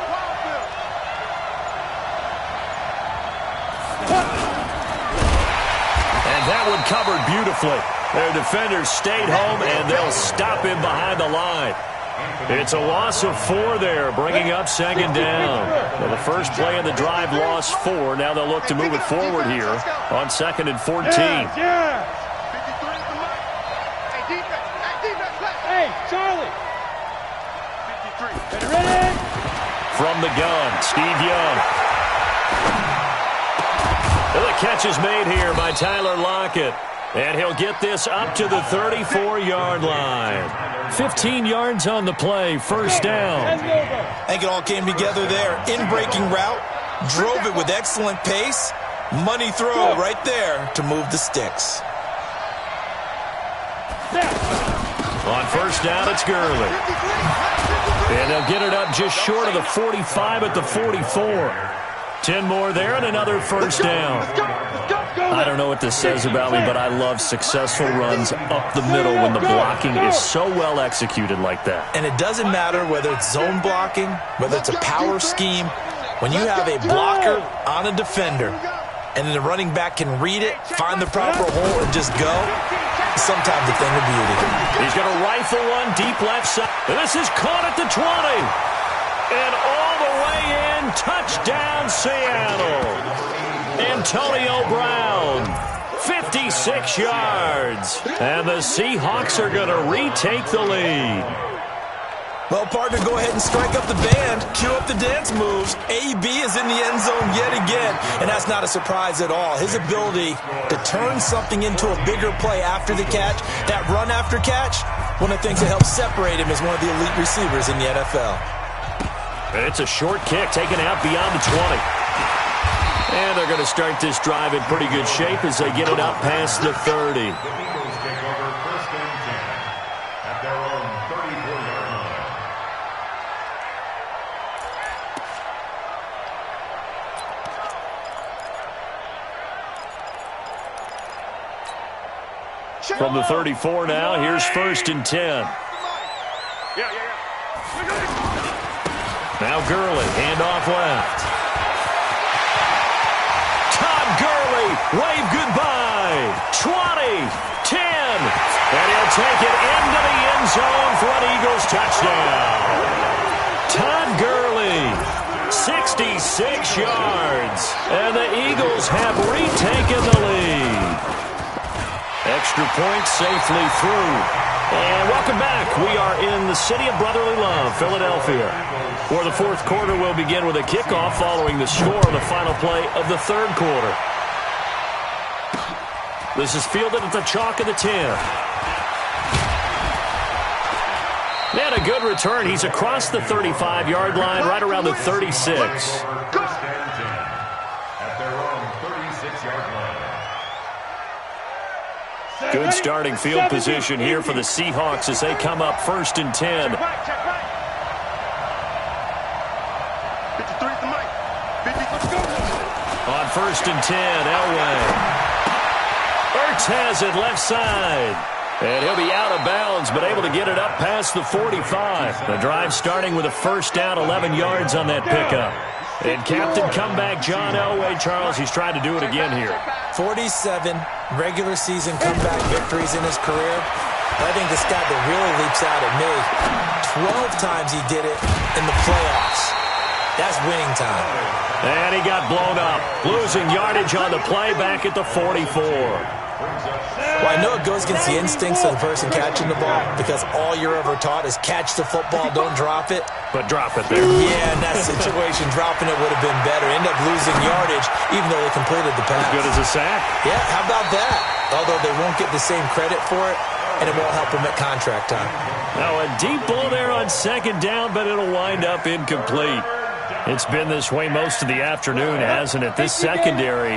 And that one covered beautifully. Their defenders stayed home, and they'll stop him behind the line. It's a loss of 4 there, bringing up second down. Well, the first play of the drive lost 4. Now they'll look to move it forward here on second and 14. Yeah. Hey, Charlie. Ready? From the gun, Steve Young. Well, the catch is made here by Tyler Lockett. And he'll get this up to the 34-yard line. 15 yards on the play, first down. I think it all came together there. In-breaking route, drove it with excellent pace. Money throw right there to move the sticks. On first down, it's Gurley. And they'll get it up just short of the 45 at the 44. 10 more there and another first down. I don't know what this says about me, but I love successful runs up the middle when the blocking is so well executed like that. And it doesn't matter whether it's zone blocking, whether it's a power scheme. When you have a blocker on a defender and then the running back can read it, find the proper hole, and just go, sometimes a thing of beauty. He's going to rifle one deep left side. And this is caught at the 20. And all the way in, touchdown Seattle. Antonio Brown, 56 yards. And the Seahawks are going to retake the lead. Well, partner, go ahead and strike up the band, cue up the dance moves. AB is in the end zone yet again, and that's not a surprise at all. His ability to turn something into a bigger play after the catch, that run after catch, one of the things that helps separate him as one of the elite receivers in the NFL. And it's a short kick taken out beyond the 20. And they're going to start this drive in pretty good shape as they get it up past the 30. From the 34 now, here's first and 10. Now Gurley, handoff left. Todd Gurley, wave goodbye. 20, 10, and he'll take it into the end zone for an Eagles touchdown. Todd Gurley, 66 yards, and the Eagles have retaken the lead. Extra point safely through. And welcome back. We are in the city of brotherly love, Philadelphia, where the fourth quarter will begin with a kickoff following the score of the final play of the third quarter. This is fielded at the chalk of the 10. And a good return. He's across the 35-yard line, right around the 36. Good starting field position here for the Seahawks as they come up 1st and 10. On 1st and 10, Elway. Ertz has it left side. And he'll be out of bounds, but able to get it up past the 45. The drive starting with a first down, 11 yards on that pickup. And Captain comeback John Elway, Charles, he's trying to do it again here. 47 regular season comeback victories in his career. But I think the stat that really leaps out at me, 12 times he did it in the playoffs. That's winning time. And he got blown up, losing yardage on the play back at the 44. Well, I know it goes against the instincts of the person catching the ball because all you're ever taught is catch the football, don't drop it. But drop it there. Yeah, in that situation, dropping it would have been better. End up losing yardage even though they completed the pass. As good as a sack. Yeah, how about that? Although they won't get the same credit for it, and it won't help them at contract time. Now a deep ball there on 2nd down, but it'll wind up incomplete. It's been this way most of the afternoon, hasn't it? This secondary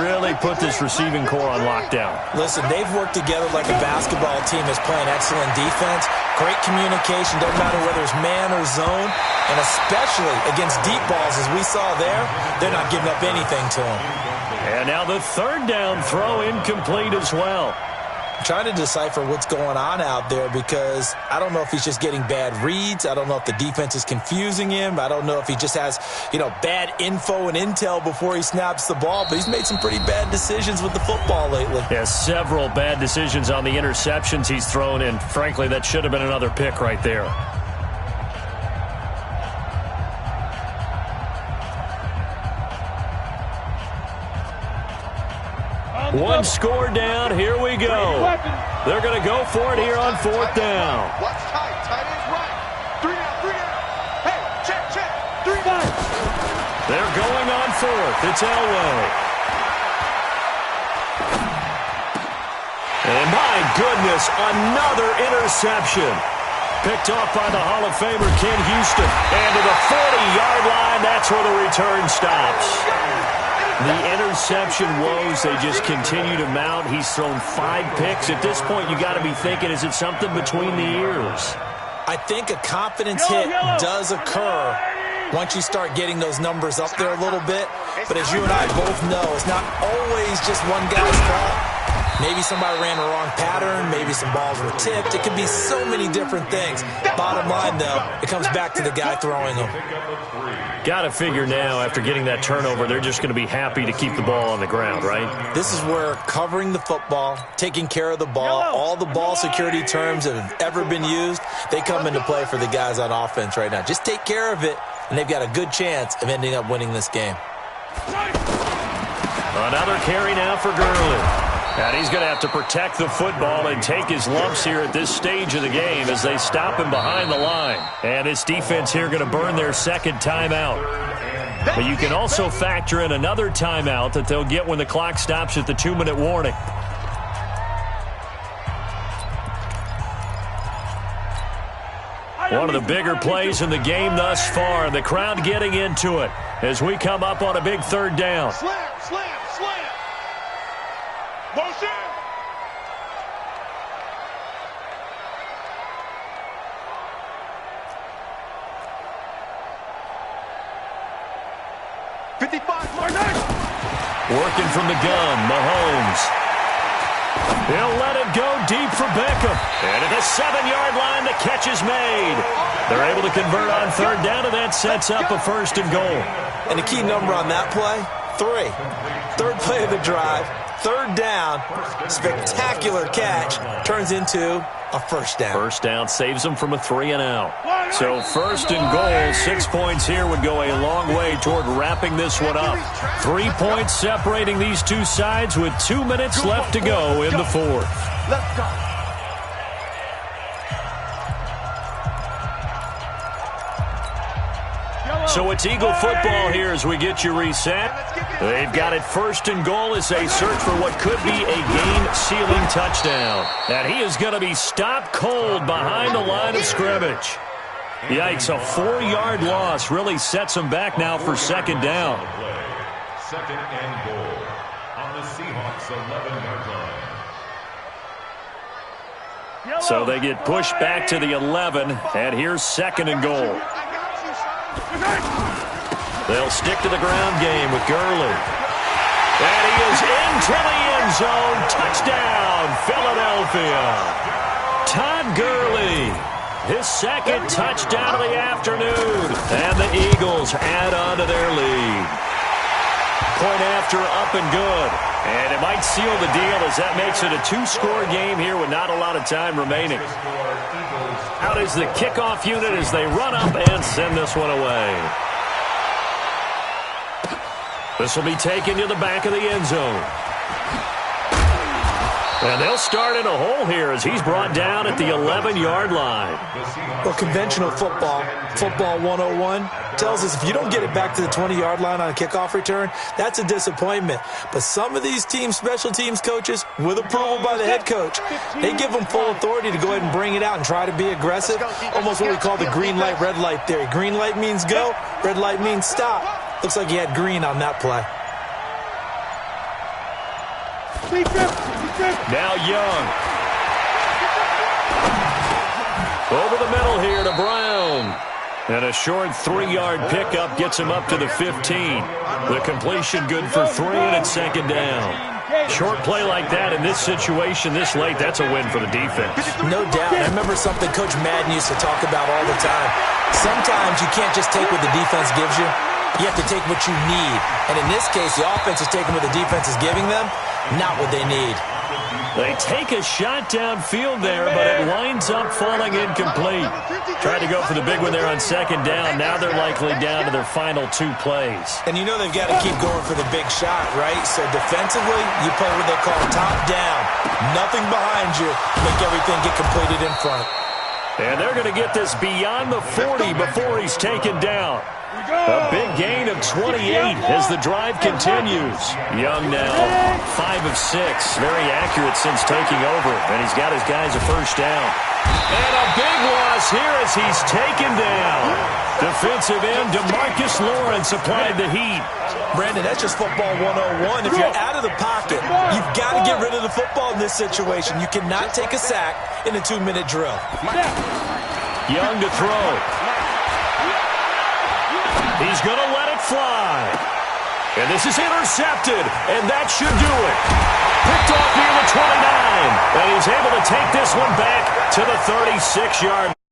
really put this receiving core on lockdown. Listen, they've worked together like a basketball team that's playing excellent defense. Great communication, doesn't matter whether it's man or zone. And especially against deep balls, as we saw there, they're not giving up anything to them. And now the 3rd down throw incomplete as well. I'm trying to decipher what's going on out there because I don't know if he's just getting bad reads. I don't know if the defense is confusing him. I don't know if he just has, bad info and intel before he snaps the ball. But he's made some pretty bad decisions with the football lately. Yeah, several bad decisions on the interceptions he's thrown, and frankly, that should have been another pick right there. One score down. Here we go. They're going to go for it here on 4th down. Watch tight. Tight ends right. 3 down. 3 down. Hey, check. 3 down. They're going on 4th. It's Elway. And my goodness, another interception. Picked off by the Hall of Famer Ken Houston. And to the 40-yard line, that's where the return stops. The interception woes, they just continue to mount. He's thrown 5 picks. At this point, you got to be thinking, is it something between the ears? I think a confidence hit does occur once you start getting those numbers up there a little bit. But as you and I both know, it's not always just one guy's fault. Maybe somebody ran the wrong pattern. Maybe some balls were tipped. It could be so many different things. Bottom line, though, it comes back to the guy throwing them. Got to figure now, after getting that turnover, they're just going to be happy to keep the ball on the ground, right? This is where covering the football, taking care of the ball, all the ball security terms that have ever been used, they come into play for the guys on offense right now. Just take care of it, and they've got a good chance of ending up winning this game. Another carry now for Gurley. And he's going to have to protect the football and take his lumps here at this stage of the game as they stop him behind the line. And this defense here going to burn their 2nd timeout. But you can also factor in another timeout that they'll get when the clock stops at the 2-minute warning. One of the bigger plays in the game thus far. The crowd getting into it as we come up on a big 3rd down. Slam. Motion. Working from the gun, Mahomes. He'll let it go deep for Beckham. And at the 7-yard line, the catch is made. They're able to convert on 3rd down, and that sets up a 1st and goal. And the key number on that play, 3. 3rd play of the drive. third down. Spectacular catch turns into a first down. First down saves them from a 3-and-out. So first and goal, 6 points here would go a long way toward wrapping this one up. 3 points separating these two sides with 2 minutes left to go in the fourth. Let's go. So it's Eagle football here as we get you reset. They've got it first and goal as they search for what could be a game-sealing touchdown. And he is going to be stopped cold behind the line of scrimmage. Yikes, a 4-yard loss really sets him back now for second down. Second and goal on the Seahawks 11-yard line. So they get pushed back to the 11, and here's second and goal. They'll stick to the ground game with Gurley. And he is into the end zone. Touchdown, Philadelphia. Todd Gurley, his second touchdown of the afternoon. And the Eagles add on to their lead. Point after, up and good. And it might seal the deal as that makes it a 2-score game here with not a lot of time remaining. Out is the kickoff unit as they run up and send this one away. This will be taken to the back of the end zone. And they'll start in a hole here as he's brought down at the 11-yard line. Well, conventional football 101, tells us if you don't get it back to the 20-yard line on a kickoff return, that's a disappointment. But some of these special teams coaches, with approval by the head coach, they give them full authority to go ahead and bring it out and try to be aggressive. Almost what we call the green light, red light theory. Green light means go, red light means stop. Looks like he had green on that play. Now Young. Over the middle here to Brown. And a short 3-yard pickup gets him up to the 15. The completion good for 3, and it's second down. Short play like that in this situation this late, that's a win for the defense. No doubt. I remember something Coach Madden used to talk about all the time. Sometimes you can't just take what the defense gives you. You have to take what you need. And in this case, the offense is taking what the defense is giving them, not what they need. They take a shot downfield there, but it winds up falling incomplete. Tried to go for the big one there on second down. Now they're likely down to their final 2 plays. And you know they've got to keep going for the big shot, right? So defensively, you play what they call top down. Nothing behind you. Make everything get completed in front. And they're going to get this beyond the 40 before he's taken down. A big gain of 28 as the drive continues. Young now 5 of 6. Very accurate since taking over. And he's got his guys a first down. And a big loss here as he's taken down. Defensive end DeMarcus Lawrence applied the heat. Brandon, that's just football 101. If you're out of the pocket, you've got to get rid of the football in this situation. You cannot take a sack in a 2-minute drill. Young to throw. He's going to let it fly. And this is intercepted, and that should do it. Picked off near the 29, and he's able to take this one back to the 36-yard line.